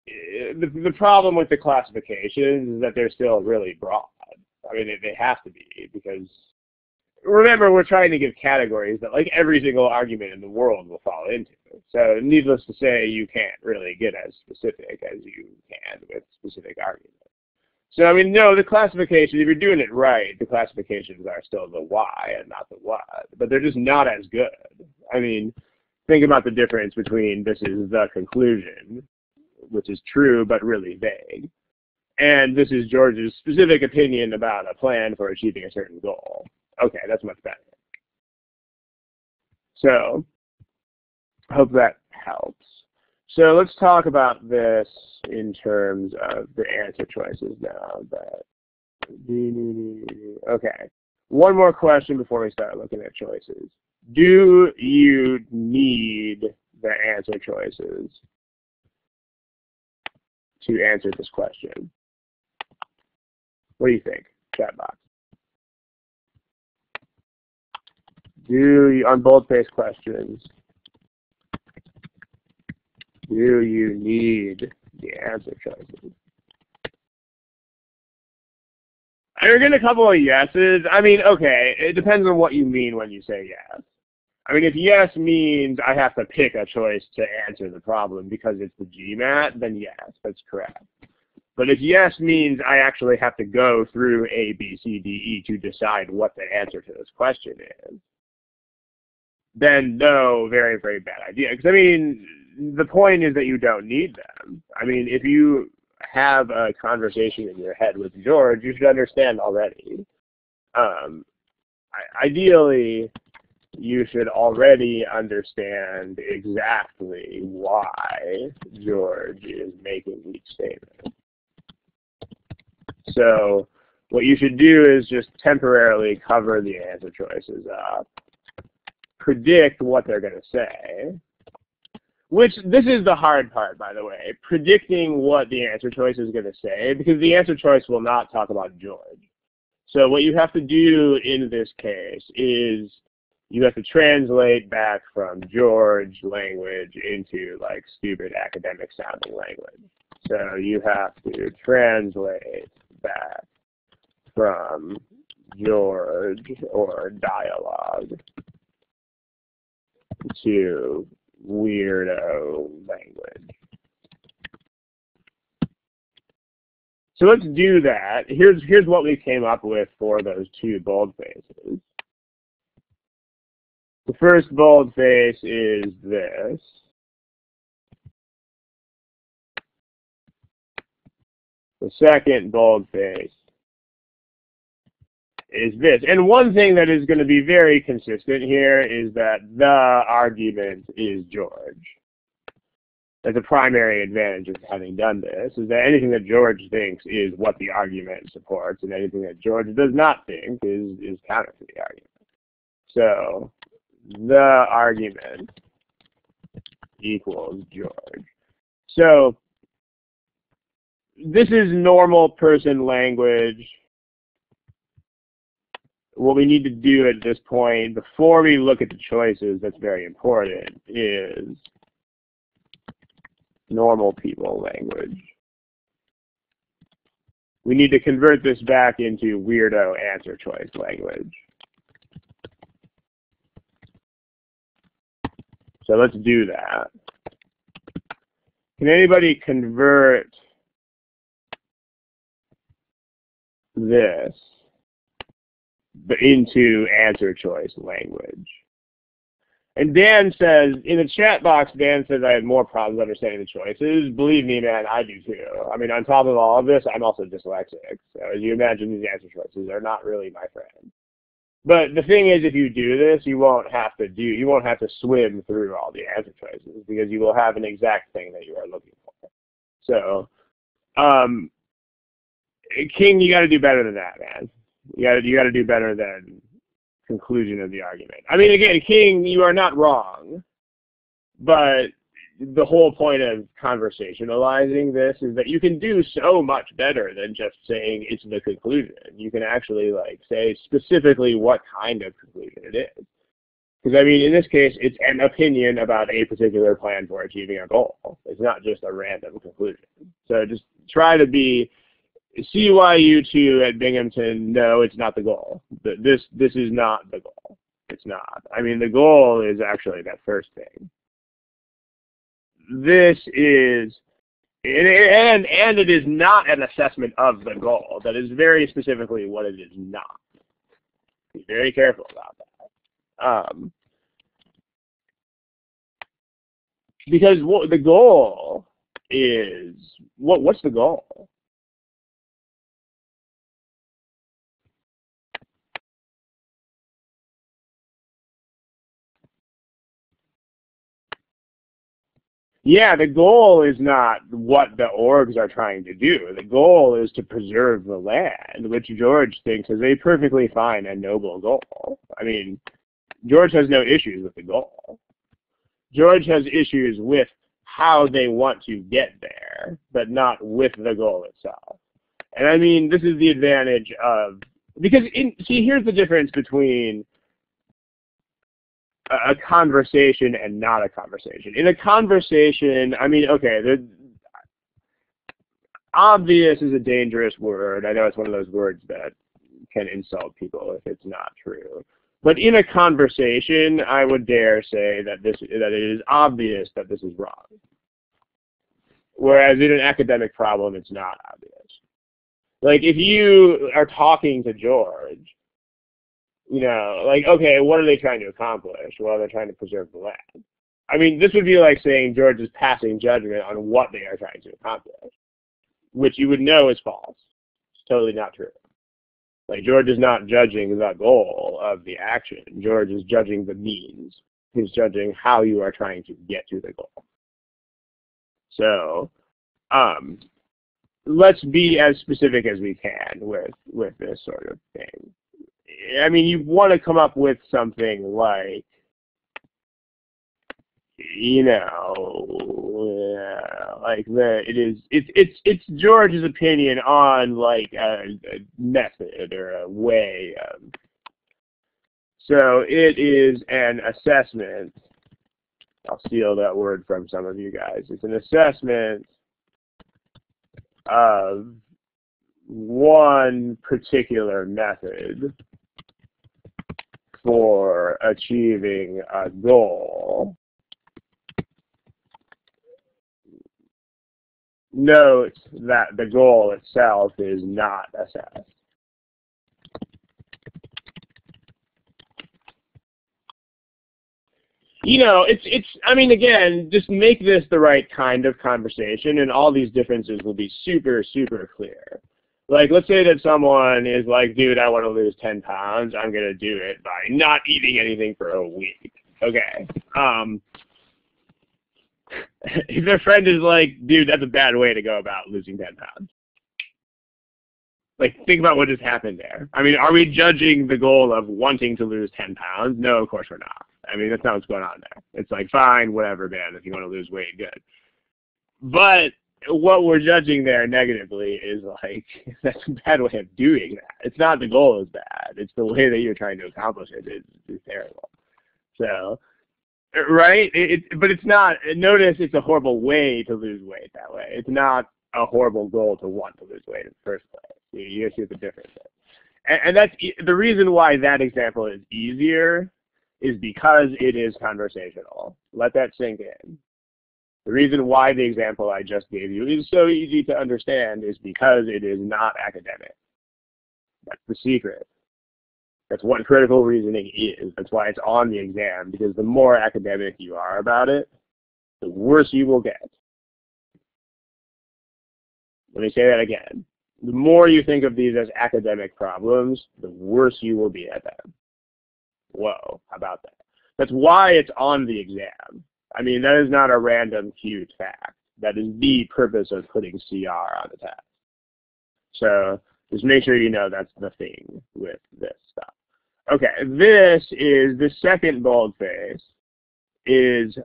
the problem with the classifications is that they're still really broad. I mean, they have to be, because remember, we're trying to give categories that, like, every single argument in the world will fall into. So needless to say, you can't really get as specific as you can with specific arguments. So, I mean, no, the classifications, if you're doing it right, the classifications are still the why and not the what. But they're just not as good. I mean, think about the difference between this is the conclusion, which is true but really vague, and this is George's specific opinion about a plan for achieving a certain goal. Okay, that's much better. So, I hope that helps. So let's talk about this in terms of the answer choices now. Okay, one more question before we start looking at choices. Do you need the answer choices to answer this question? What do you think, chat box? Do you, on boldface questions, do you need the answer choices? You're getting a couple of yeses. I mean, okay, it depends on what you mean when you say yes. I mean, if yes means I have to pick a choice to answer the problem because it's the GMAT, then yes, that's correct. But if yes means I actually have to go through A, B, C, D, E to decide what the answer to this question is, then no, very, very bad idea. Because, I mean, the point is that you don't need them. I mean, if you have a conversation in your head with George, you should understand already. Ideally, you should already understand exactly why George is making each statement. So what you should do is just temporarily cover the answer choices up, predict what they're going to say, which this is the hard part, by the way, predicting what the answer choice is going to say, because the answer choice will not talk about George. So what you have to do in this case is you have to translate back from George language into, like, stupid academic sounding language. So you have to translate back from George or dialogue to weirdo language. So let's do that. Here's what we came up with for those two boldfaces. The first boldface is this. The second boldface is this. And one thing that is going to be very consistent here is that the argument is George. That's a primary advantage of having done this, is that anything that George thinks is what the argument supports, and anything that George does not think is counter to the argument. So the argument equals George. So this is normal person language. What we need to do at this point, before we look at the choices, that's very important, is normal people language. We need to convert this back into weirdo answer choice language. So let's do that. Can anybody convert this into answer choice language? And Dan says, in the chat box, Dan says, I have more problems understanding the choices. Believe me, man, I do too. I mean, on top of all of this, I'm also dyslexic. So as you imagine, these answer choices are not really my friend. But the thing is, if you do this, you won't have to swim through all the answer choices, because you will have an exact thing that you are looking for. So, King, you got to do better than that, man. You got to do better than conclusion of the argument. I mean, again, King, you are not wrong, but the whole point of conversationalizing this is that you can do so much better than just saying it's the conclusion. You can actually like say specifically what kind of conclusion it is. Because I mean, in this case, it's an opinion about a particular plan for achieving a goal. It's not just a random conclusion. So just try to be CYU2 at Binghamton. No, it's not the goal. This is not the goal. It's not. I mean, the goal is actually that first thing. This is, and it is not an assessment of the goal. That is very specifically what it is not. Be very careful about that. Because what the goal is, what's the goal? Yeah, the goal is not what the orgs are trying to do. The goal is to preserve the land, which George thinks is a perfectly fine and noble goal. I mean, George has no issues with the goal. George has issues with how they want to get there, but not with the goal itself. And I mean, this is the advantage of, because see, here's the difference between a conversation and not a conversation. In a conversation, I mean, okay, obvious is a dangerous word. I know it's one of those words that can insult people if it's not true. But in a conversation, I would dare say that it is obvious that this is wrong. Whereas in an academic problem, it's not obvious. Like if you are talking to George, you know, like, okay, what are they trying to accomplish? Well, they're trying to preserve the land. I mean, this would be like saying George is passing judgment on what they are trying to accomplish, which you would know is false. It's totally not true. Like, George is not judging the goal of the action. George is judging the means. He's judging how you are trying to get to the goal. So, let's be as specific as we can with this sort of thing. I mean, you want to come up with something like, you know, like it's George's opinion on like a method or a way of. So it is an assessment. I'll steal that word from some of you guys. It's an assessment of one particular method for achieving a goal. Note that the goal itself is not assessed. I mean, again, just make this the right kind of conversation, and all these differences will be super, super clear. Like, let's say that someone is like, dude, I want to lose 10 pounds. I'm going to do it by not eating anything for a week. Okay. If their friend is like, dude, that's a bad way to go about losing 10 pounds. Like, think about what just happened there. I mean, are we judging the goal of wanting to lose 10 pounds? No, of course we're not. I mean, that's not what's going on there. It's like, fine, whatever, man. If you want to lose weight, good. But what we're judging there negatively is like, that's a bad way of doing that. It's not the goal is bad. It's the way that you're trying to accomplish it is terrible. So, right? But it's not, notice it's a horrible way to lose weight that way. It's not a horrible goal to want to lose weight in the first place. You see what the difference is. And that's the reason why that example is easier is because it is conversational. Let that sink in. The reason why the example I just gave you is so easy to understand is because it is not academic. That's the secret. That's what critical reasoning is. That's why it's on the exam, because the more academic you are about it, the worse you will get. Let me say that again. The more you think of these as academic problems, the worse you will be at them. Whoa, how about that? That's why it's on the exam. I mean, that is not a random cute fact. That is the purpose of putting CR on the test. So just make sure you know that's the thing with this stuff. Okay, this is the second boldface is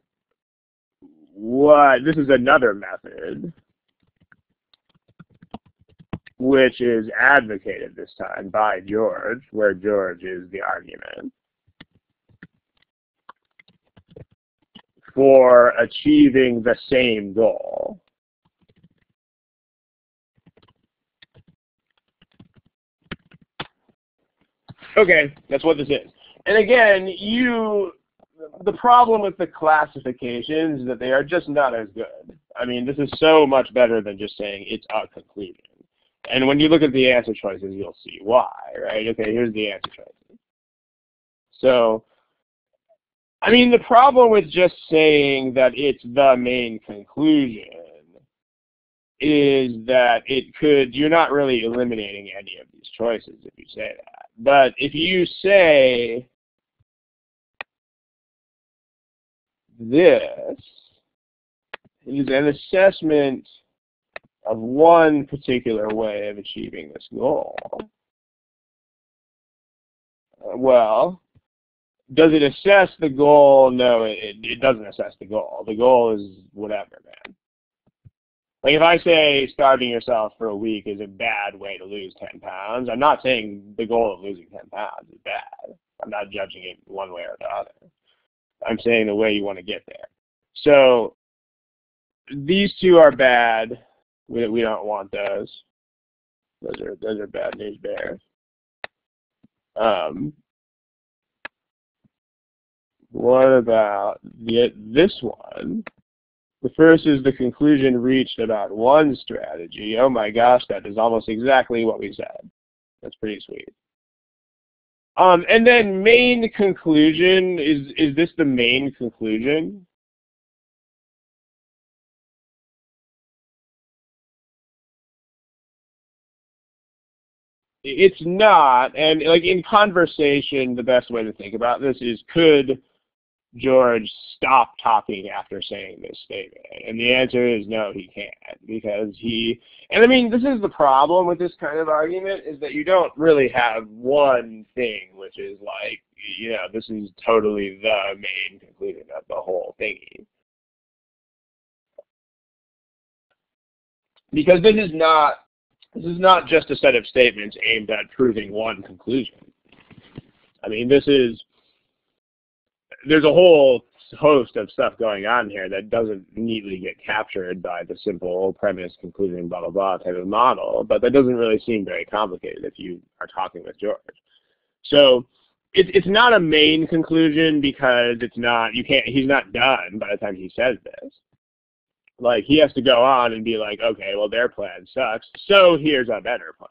what, this is another method which is advocated this time by George, where George is the argument for achieving the same goal. Okay, that's what this is. And again, the problem with the classifications is that they are just not as good. I mean, this is so much better than just saying it's a conclusion. And when you look at the answer choices, you'll see why, right? Okay, here's the answer choices. So, I mean, the problem with just saying that it's the main conclusion is that you're not really eliminating any of these choices if you say that. But if you say this is an assessment of one particular way of achieving this goal, well, does it assess the goal? No, it doesn't assess the goal. The goal is whatever, man. Like if I say starving yourself for a week is a bad way to lose 10 pounds, I'm not saying the goal of losing 10 pounds is bad. I'm not judging it one way or the other. I'm saying the way you want to get there. So these two are bad. We don't want those. Those are bad news bears. What about this one? The first is the conclusion reached about one strategy. Oh my gosh, that is almost exactly what we said. That's pretty sweet. And then main conclusion, is this the main conclusion? It's not, and like in conversation, the best way to think about this is, could George stop talking after saying this statement? And the answer is no, he can't, because and I mean, this is the problem with this kind of argument, is that you don't really have one thing which is like, this is totally the main conclusion of the whole thingy. Because this is not just a set of statements aimed at proving one conclusion. I mean, there's a whole host of stuff going on here that doesn't neatly get captured by the simple premise, conclusion, blah, blah, blah type of model, but that doesn't really seem very complicated if you are talking with George. So it's not a main conclusion because he's not done by the time he says this. Like, he has to go on and be like, okay, well, their plan sucks, so here's a better plan.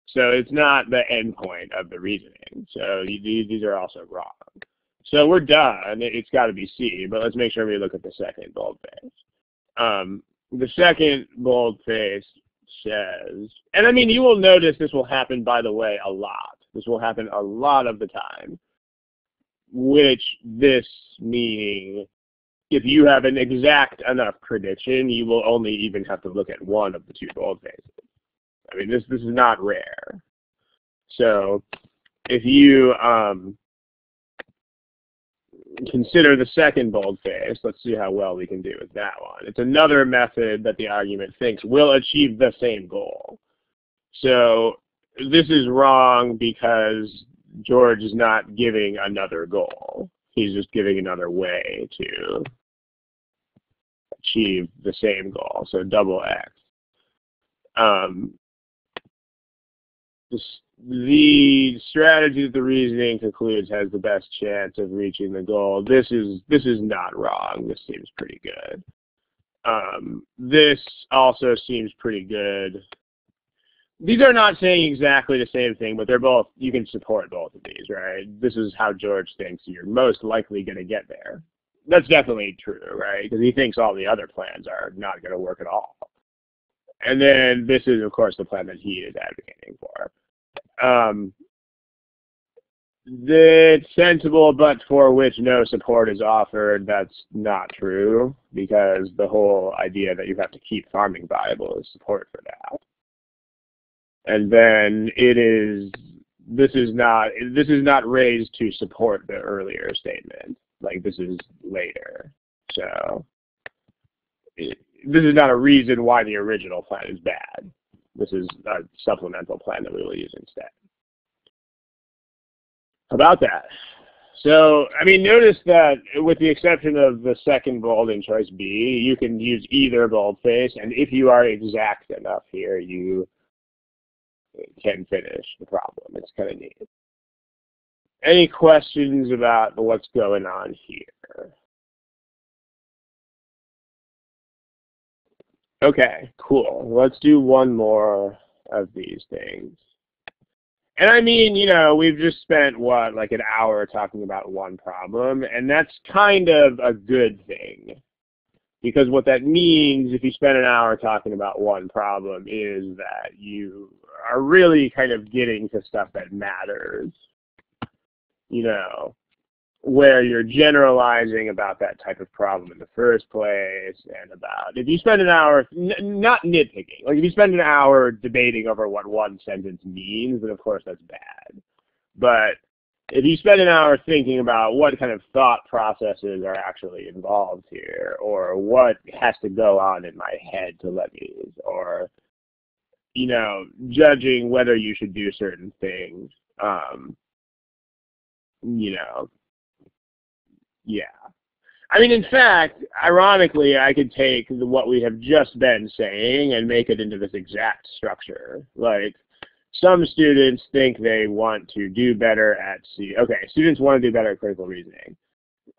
So it's not the end point of the reasoning. So these are also wrong. So we're done. It's got to be C, but let's make sure we look at the second boldface. The second boldface says, and I mean, you will notice this will happen, by the way, a lot. This will happen a lot of the time, which this meaning, if you have an exact enough prediction, you will only even have to look at one of the two boldfaces. I mean, this is not rare. So if you consider the second boldface, let's see how well we can do with that one. It's another method that the argument thinks will achieve the same goal. So this is wrong because George is not giving another goal. He's just giving another way to achieve the same goal, so double X. The strategy that the reasoning concludes has the best chance of reaching the goal. This is not wrong. This seems pretty good. This also seems pretty good. These are not saying exactly the same thing, but they're both, you can support both of these, right? This is how George thinks you're most likely going to get there. That's definitely true, right? Because he thinks all the other plans are not going to work at all. And then this is, of course, the plan that he is advocating for. The sensible but for which no support is offered, that's not true, because the whole idea that you have to keep farming viable is support for that. And then this is not raised to support the earlier statement. Like, this is later. So this is not a reason why the original plan is bad. This is a supplemental plan that we will use instead. How about that? So, I mean, notice that with the exception of the second bold in choice B, you can use either boldface, and if you are exact enough here, you can finish the problem. It's kind of neat. Any questions about what's going on here? Okay, cool. Let's do one more of these things. And I mean, you know, we've just spent, what, like an hour talking about one problem, and that's kind of a good thing. Because what that means, if you spend an hour talking about one problem, is that you are really kind of getting to stuff that matters. You know, where you're generalizing about that type of problem in the first place, and about, if you spend an hour, not nitpicking, like if you spend an hour debating over what one sentence means, then of course that's bad. But if you spend an hour thinking about what kind of thought processes are actually involved here, or what has to go on in my head to let me, or, you know, judging whether you should do certain things, you know, yeah. I mean, in fact, ironically, I could take what we have just been saying and make it into this exact structure. Like, some students think they want to do better at C. Okay, students want to do better at critical reasoning.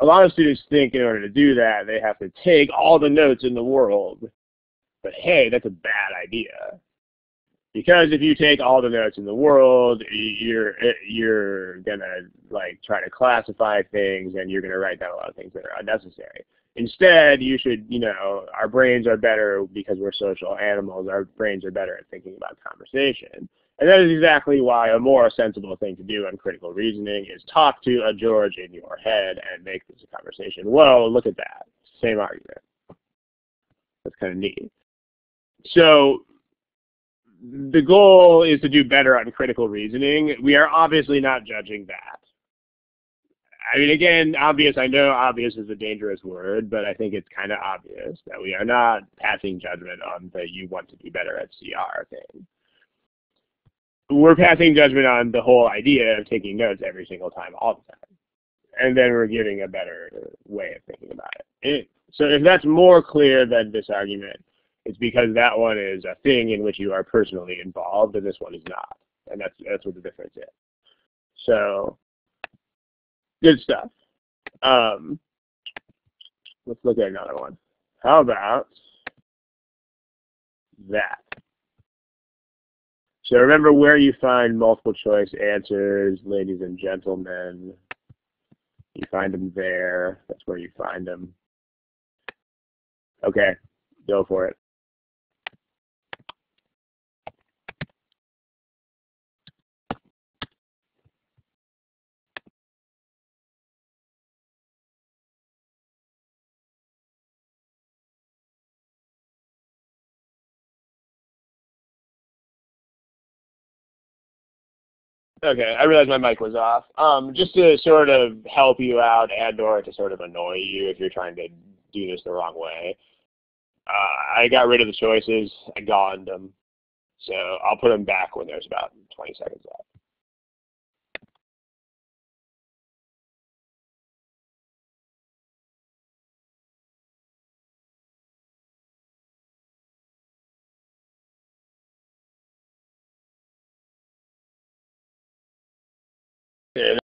A lot of students think in order to do that, they have to take all the notes in the world. But hey, that's a bad idea. Because if you take all the notes in the world, you're gonna like try to classify things, and you're gonna write down a lot of things that are unnecessary. Instead, you should, you know, our brains are better because we're social animals. Our brains are better at thinking about conversation, and that is exactly why a more sensible thing to do on critical reasoning is talk to a George in your head and make this a conversation. Whoa, look at that! Same argument. That's kind of neat. So the goal is to do better on critical reasoning. We are obviously not judging that. I mean, again, obvious, I know obvious is a dangerous word, but I think it's kind of obvious that we are not passing judgment on the you want to be better at CR thing. We're passing judgment on the whole idea of taking notes every single time, all the time. And then we're giving a better way of thinking about it. So if that's more clear than this argument, it's because that one is a thing in which you are personally involved, and this one is not. And that's what the difference is. So, good stuff. Let's look at another one. How about that? So remember where you find multiple choice answers, ladies and gentlemen. You find them there. That's where you find them. Okay, go for it. Okay, I realized my mic was off. Just to sort of help you out and/or to sort of annoy you if you're trying to do this the wrong way, I got rid of the choices. I gone them. So I'll put them back when there's about 20 seconds left. Okay,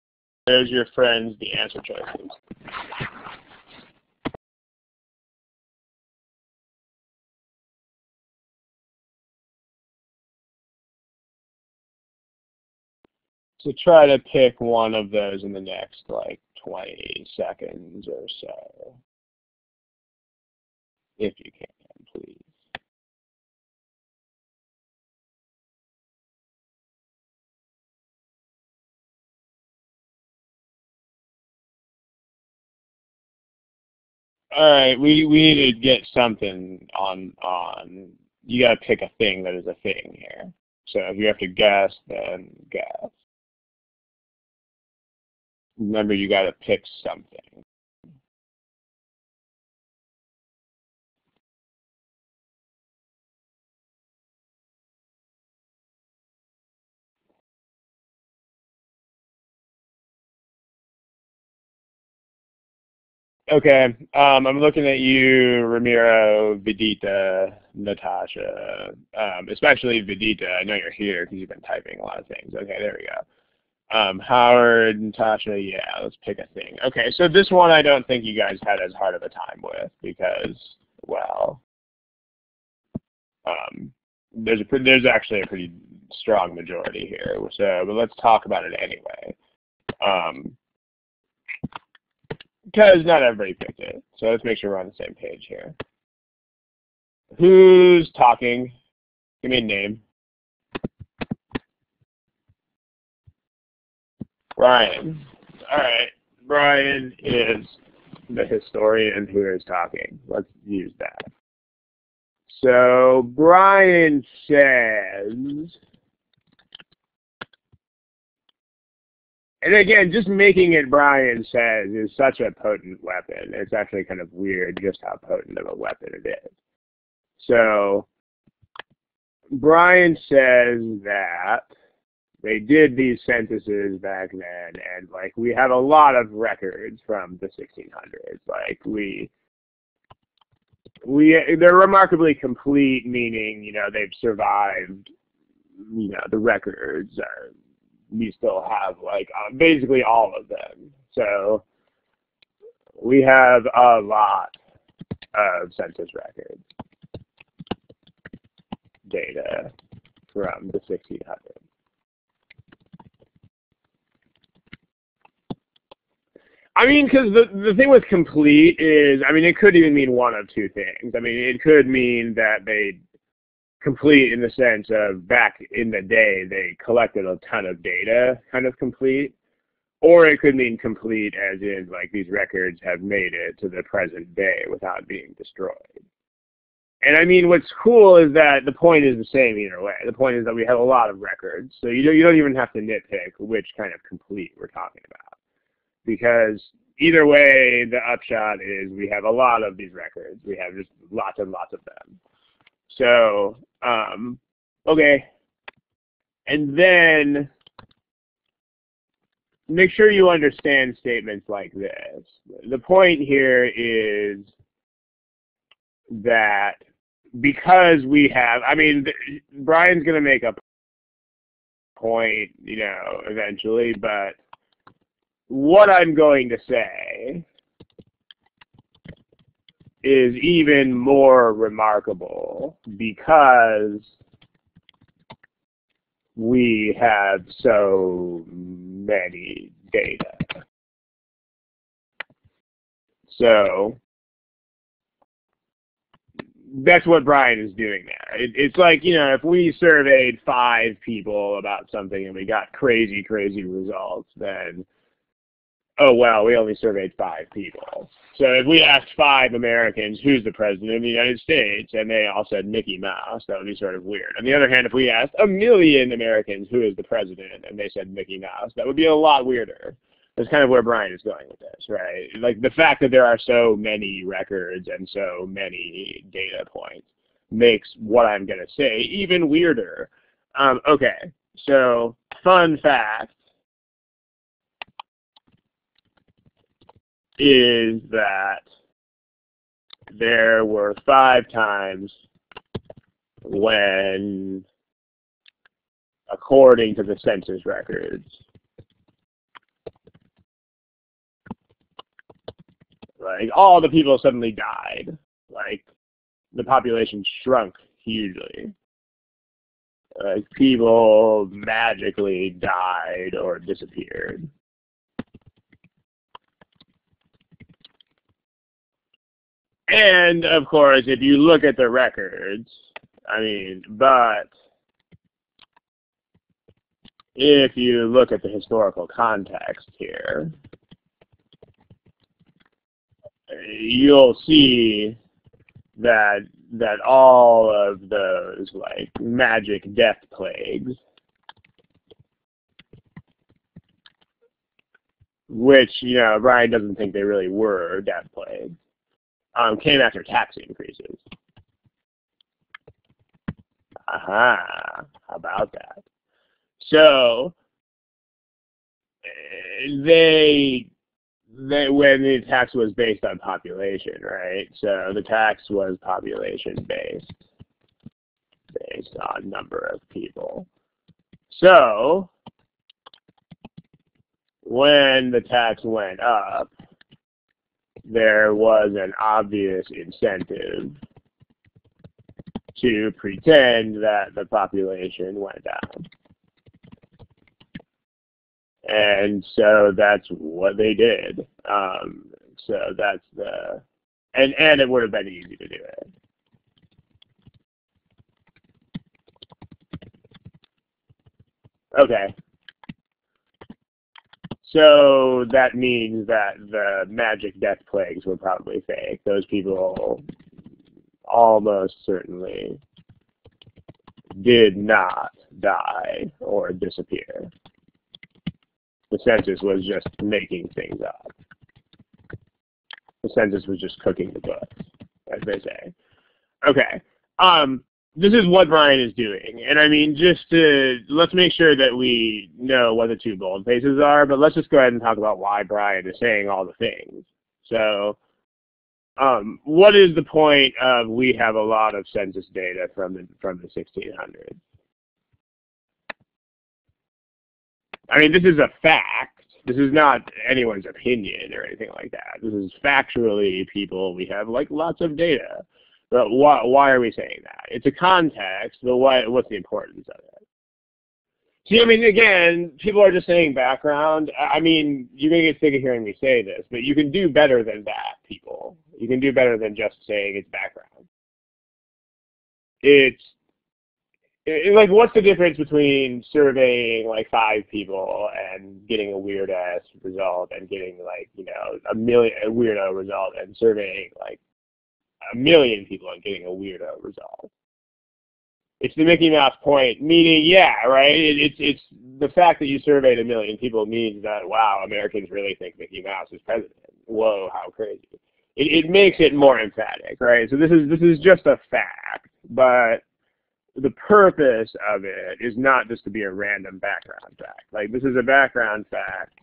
there's your friends, the answer choices. So try to pick one of those in the next like 20 seconds or so, if you can, please. All right, we need to get something on. You got to pick a thing that is a thing here. So if you have to guess, then guess. Remember, you got to pick something. Okay, I'm looking at you, Ramiro, Vidita, Natasha, especially Vidita. I know you're here because you've been typing a lot of things. Okay, there we go. Howard, Natasha, yeah, let's pick a thing. Okay, so this one I don't think you guys had as hard of a time with because, well, there's actually a pretty strong majority here. So, but let's talk about it anyway. Because not everybody picked it. So let's make sure we're on the same page here. Who's talking? Give me a name. Brian. All right. Brian is the historian who is talking. Let's use that. So Brian says, and again, just making it Brian says is such a potent weapon. It's actually kind of weird just how potent of a weapon it is. So Brian says that they did these censuses back then, and like we have a lot of records from the 1600s. Like they're remarkably complete, meaning they've survived. The records are. We still have like basically all of them. So we have a lot of census records data from the 1600s. I mean, because the thing with complete is, I mean, it could even mean one of two things. I mean, it could mean that they complete in the sense of back in the day they collected a ton of data, kind of complete, or it could mean complete as in like these records have made it to the present day without being destroyed. And I mean, what's cool is that the point is the same either way. The point is that we have a lot of records, so you don't even have to nitpick which kind of complete we're talking about, because either way, the upshot is we have a lot of these records. We have just lots and lots of them. So, okay. And then make sure you understand statements like this. The point here is that because we have, I mean, Brian's going to make a point, eventually, but what I'm going to say is even more remarkable because we have so many data. So that's what Brian is doing there. It's like, if we surveyed 5 people about something and we got crazy, crazy results, then, oh, well, we only surveyed 5 people. So if we asked 5 Americans, who's the president of the United States, and they all said Mickey Mouse, that would be sort of weird. On the other hand, if we asked 1,000,000 Americans, who is the president, and they said Mickey Mouse, that would be a lot weirder. That's kind of where Brian is going with this, right? Like, the fact that there are so many records and so many data points makes what I'm going to say even weirder. Okay, so fun fact is that there were 5 times when, according to the census records, like, all the people suddenly died. Like, the population shrunk hugely. Like, people magically died or disappeared. And, of course, if you look at the records, but if you look at the historical context here, you'll see that all of those, like, magic death plagues, which, Brian doesn't think they really were death plagues, came after tax increases. Aha, how about that? So, when the tax was based on population, right? So the tax was population-based, based on number of people. So when the tax went up, there was an obvious incentive to pretend that the population went down. And so that's what they did. So that's and it would have been easy to do it. Okay. So that means that the magic death plagues were probably fake. Those people almost certainly did not die or disappear. The census was just making things up. The census was just cooking the books, as they say. Okay. This is what Brian is doing. And let's make sure that we know what the 2 bold faces are, but let's just go ahead and talk about why Brian is saying all the things. So, what is the point of we have a lot of census data from the 1600s? This is a fact. This is not anyone's opinion or anything like that. This is factually people. We have, like, lots of data. But why are we saying that? It's a context, but what's the importance of it? See, again, people are just saying background. You're going to get sick of hearing me say this, but you can do better than that, people. You can do better than just saying it's background. Like, what's the difference between surveying, like, 5 people and getting a weird-ass result and getting, like, a weirdo result and surveying, like, 1,000,000 people and getting a weirdo result? It's the Mickey Mouse point, meaning, yeah, right? It's the fact that you surveyed 1,000,000 people means that, wow, Americans really think Mickey Mouse is president. Whoa, how crazy. It makes it more emphatic, right? So this is just a fact, but the purpose of it is not just to be a random background fact. Like, this is a background fact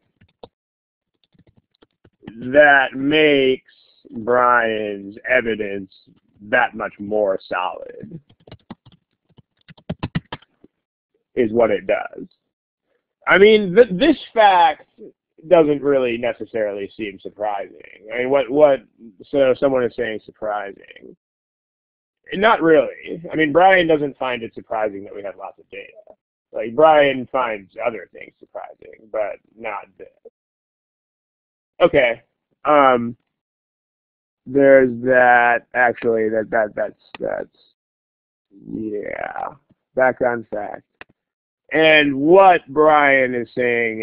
that makes Brian's evidence that much more solid, is what it does. This fact doesn't really necessarily seem surprising. So someone is saying surprising. Not really. Brian doesn't find it surprising that we have lots of data. Like, Brian finds other things surprising, but not this. Okay. there's that, actually, that's, yeah, background fact. And what Brian is saying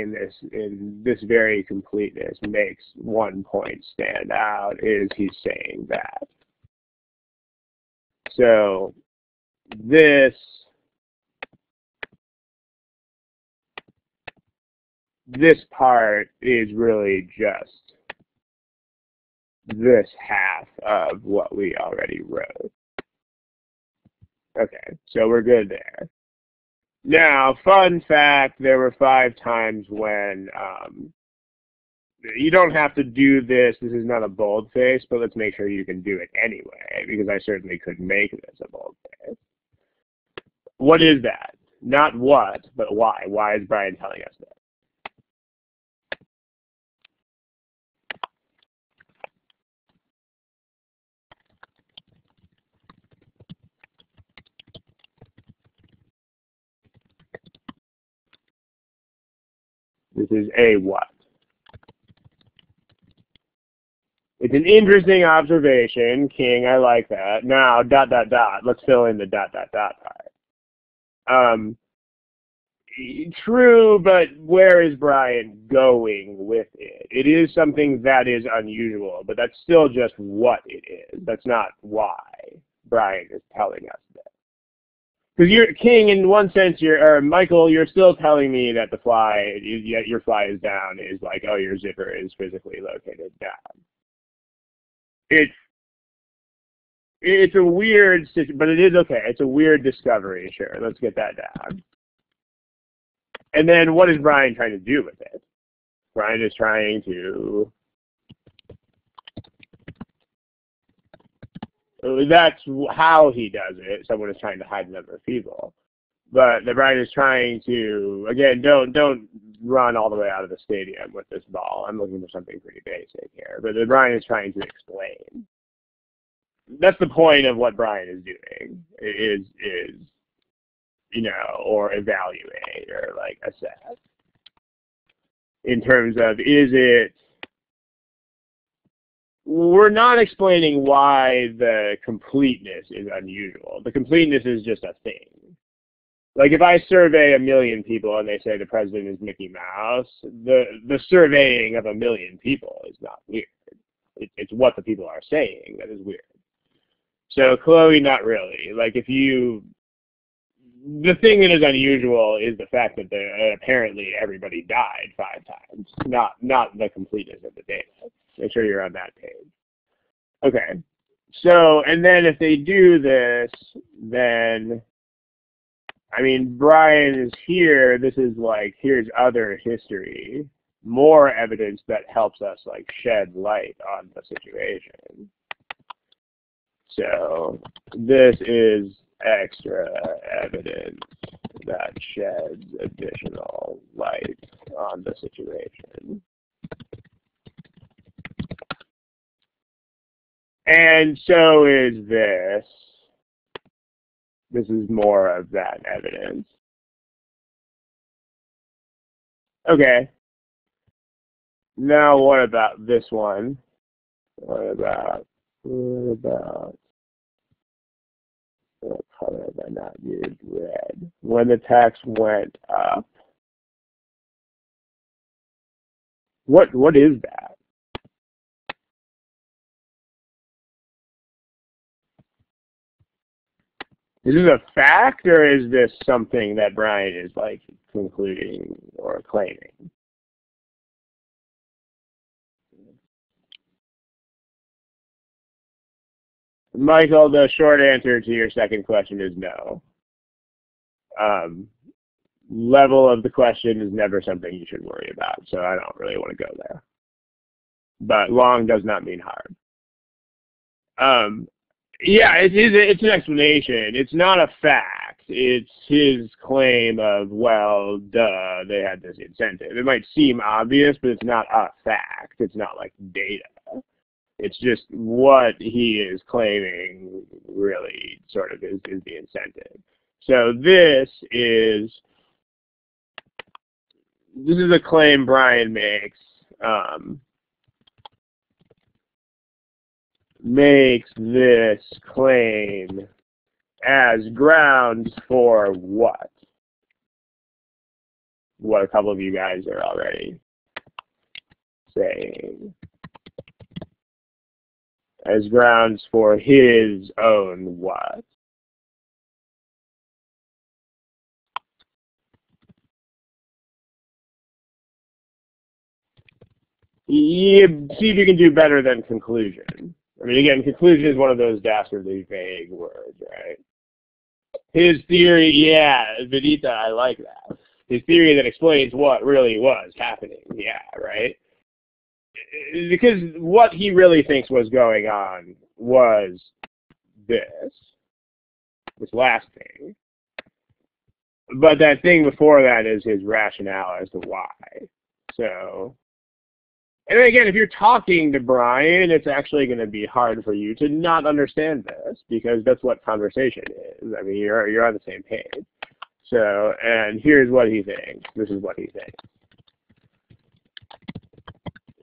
in this very completeness makes one point stand out, is he's saying that. So this part is really just this half of what we already wrote. Okay, so we're good there. Now, fun fact, there were 5 times when, you don't have to do this. This is not a boldface, but let's make sure you can do it anyway, because I certainly couldn't make this a boldface. What is that? Not what, but why. Why is Brian telling us that? This is a what? It's an interesting observation, King. I like that. Now, ... Let's fill in the ... part. True, but where is Brian going with it? It is something that is unusual, but that's still just what it is. That's not why Brian is telling us that. Because you're King, in one sense, or Michael, you're still telling me that the fly, your fly is down, is like, oh, your zipper is physically located down. It's a weird, but it is okay. It's a weird discovery, sure. Let's get that down. And then what is Brian trying to do with it? Brian is trying to... That's how he does it. Someone is trying to hide the number of people. But the Brian is trying to, again, don't run all the way out of the stadium with this ball. I'm looking for something pretty basic here. But the Brian is trying to explain. That's the point of what Brian is doing, is you know, or evaluate, or like assess. In terms of, is it, we're not explaining why the completeness is unusual. The completeness is just a thing. Like if I survey 1 million people and they say the president is Mickey Mouse, the surveying of 1 million people is not weird. It's what the people are saying that is weird. So Chloe, not really. Like if you, the thing that is unusual is the fact that apparently everybody died 5 times, not the completeness of the data. Make sure you're on that page. Okay. So, and then if they do this, then, I mean, Brian is here. This is like, here's other history, more evidence that helps us like shed light on the situation. So this is extra evidence that sheds additional light on the situation. And so is this. This is more of that evidence. Okay. Now what about this one? What about what color have I not used? Red. When the tax went up. What is that? Is this a fact, or is this something that Brian is like concluding or claiming? Michael, the short answer to your second question is no. Level of the question is never something you should worry about, so I don't really want to go there. But long does not mean hard. Yeah, it's an explanation. It's not a fact. It's his claim of, well, duh, they had this incentive. It might seem obvious, but it's not a fact. It's not like data. It's just what he is claiming really sort of is the incentive. So this is a claim Brian makes. makes this claim as grounds for what? What a couple of you guys are already saying. As grounds for his own what? See if you can do better than conclusion. I mean, again, conclusion is one of those dastardly vague words, right? His theory, yeah, Vidita, I like that. His theory that explains what really was happening, yeah, right? Because what he really thinks was going on was this last thing. But that thing before that is his rationale as to why. So, and again, if you're talking to Brian, it's actually going to be hard for you to not understand this, because that's what conversation is. I mean, you're on the same page. So, and here's what he thinks. This is what he thinks.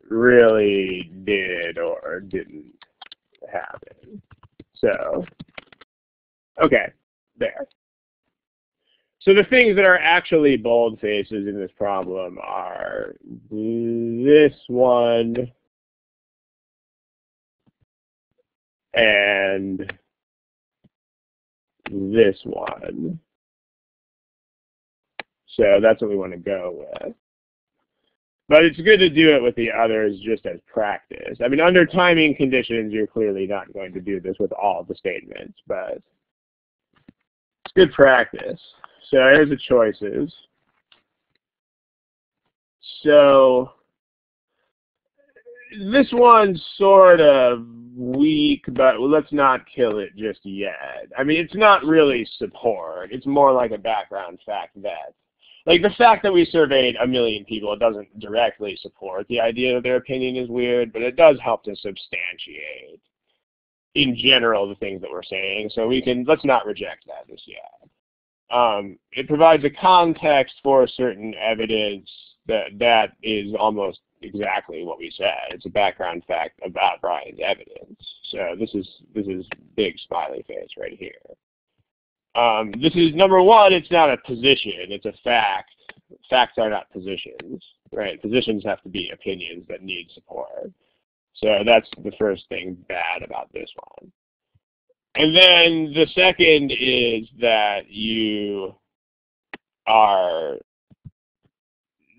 Really did or didn't happen. So, okay, there. So the things that are actually bold faces in this problem are this one and this one. So that's what we want to go with. But it's good to do it with the others just as practice. I mean, under timing conditions, you're clearly not going to do this with all the statements, but it's good practice. So here's the choices. So this one's sort of weak, but let's not kill it just yet. I mean, it's not really support. It's more like a background fact that, like, the fact that we surveyed 1 million people, it doesn't directly support the idea that their opinion is weird, but it does help to substantiate, in general, the things that we're saying. So let's not reject that just yet. It provides a context for certain evidence that is almost exactly what we said. It's a background fact about Brian's evidence. So this is big smiley face right here. This is number one. It's not a position. It's a fact. Facts are not positions, right? Positions have to be opinions that need support. So that's the first thing bad about this one. And then the second is that you are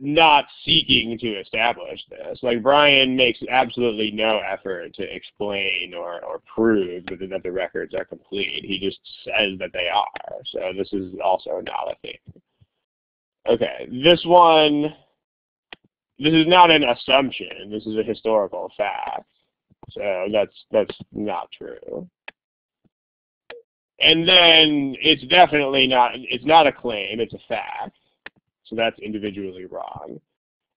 not seeking to establish this. Like, Brian makes absolutely no effort to explain or prove that the records are complete. He just says that they are. So this is also not a thing. Okay, this is not an assumption. This is a historical fact. So that's not true. And then it's definitely not, it's not a claim, it's a fact. So that's individually wrong.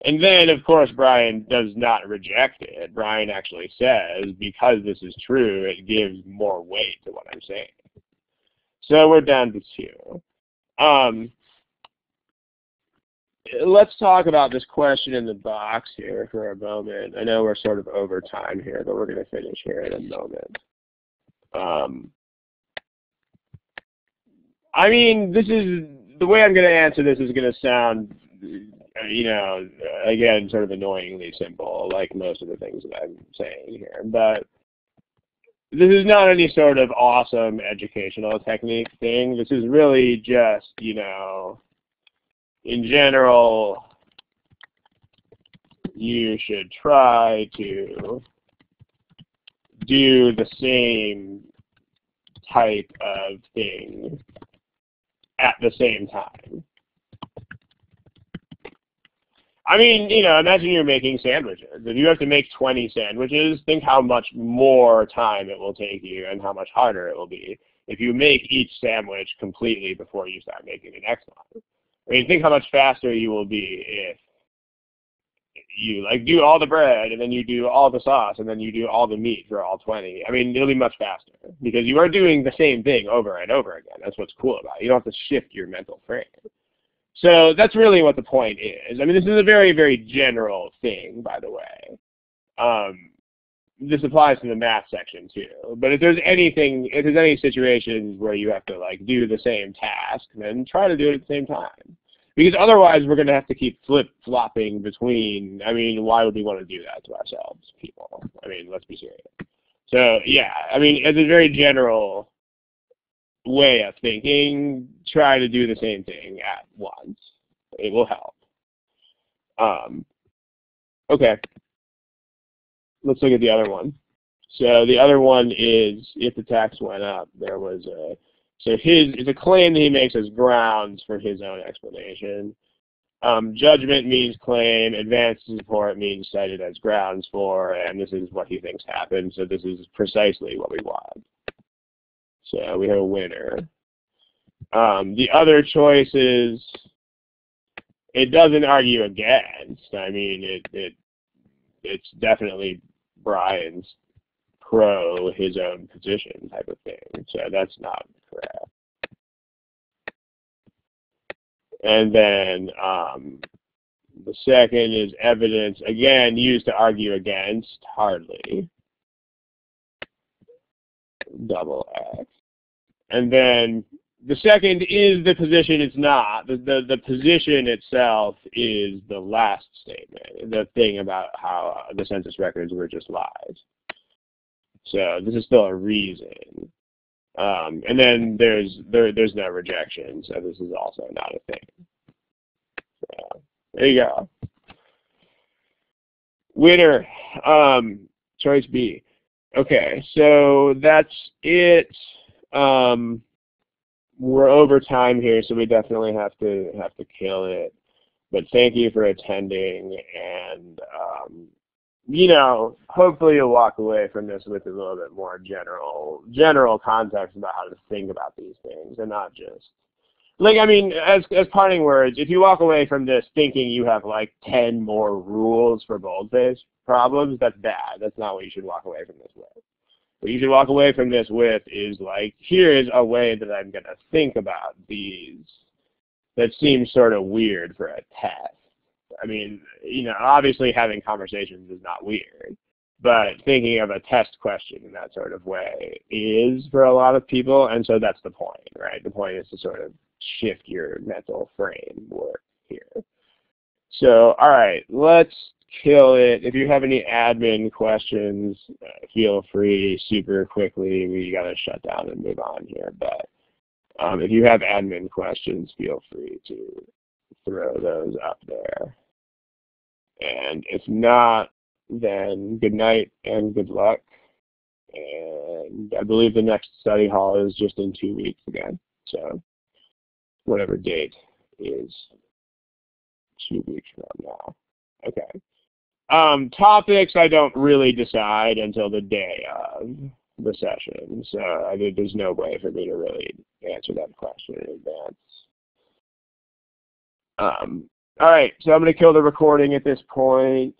And then, of course, Brian does not reject it. Brian actually says, because this is true, it gives more weight to what I'm saying. So we're down to 2. Let's talk about this question in the box here for a moment. I know we're sort of over time here, but we're going to finish here in a moment. I mean, this is, the way I'm going to answer this is going to sound, you know, again, sort of annoyingly simple, like most of the things that I'm saying here. But this is not any sort of awesome educational technique thing. This is really just, you know, in general, you should try to do the same type of thing at the same time. I mean, you know, imagine you're making sandwiches. If you have to make 20 sandwiches, think how much more time it will take you and how much harder it will be if you make each sandwich completely before you start making the next one. I mean, think how much faster you will be if you, like, do all the bread and then you do all the sauce and then you do all the meat for all 20. I mean, it'll be much faster because you are doing the same thing over and over again. That's what's cool about it. You don't have to shift your mental frame. So that's really what the point is. I mean, this is a very, very general thing, by the way. this applies to the math section too. But if there's any situations where you have to like do the same task, then try to do it at the same time. Because otherwise we're going to have to keep flip-flopping between, I mean, why would we want to do that to ourselves, people? I mean, let's be serious. So, yeah, I mean, as a very general way of thinking, try to do the same thing at once. It will help. Okay. Let's look at the other one. So the other one is, if the tax went up, there was a, so it's a claim that he makes as grounds for his own explanation. Judgment means claim, advanced support means cited as grounds for, and this is what he thinks happened, so this is precisely what we want. So we have a winner. The other choice is, it doesn't argue against. I mean, it's definitely Brian's pro his own position type of thing. So that's not correct. And then the second is evidence, again, used to argue against, hardly. Double X. And then the second is the position it's not. The position itself is the last statement, the thing about how the census records were just lies. So this is still a reason. And then there's no rejection, so this is also not a thing. So there you go. Winner, choice B. Okay, so that's it. We're over time here, so we definitely have to kill it. But thank you for attending, and you know, hopefully you'll walk away from this with a little bit more general context about how to think about these things, and not just like, I mean, as parting words, if you walk away from this thinking you have like 10 more rules for boldface problems, that's bad. That's not what you should walk away from this with. What you should walk away from this with is like, here is a way that I'm going to think about these that seems sort of weird for a test. I mean, you know, obviously having conversations is not weird, but thinking of a test question in that sort of way is for a lot of people, and so that's the point, right? The point is to sort of shift your mental framework here. So, all right, let's kill it. If you have any admin questions, feel free super quickly. We got to shut down and move on here, but if you have admin questions, feel free to throw those up there. And if not, then good night and good luck. And I believe the next study hall is just in 2 weeks again. So whatever date is 2 weeks from now. Okay. Topics I don't really decide until the day of the session. So I mean, there's no way for me to really answer that question in advance. All right, so I'm going to kill the recording at this point.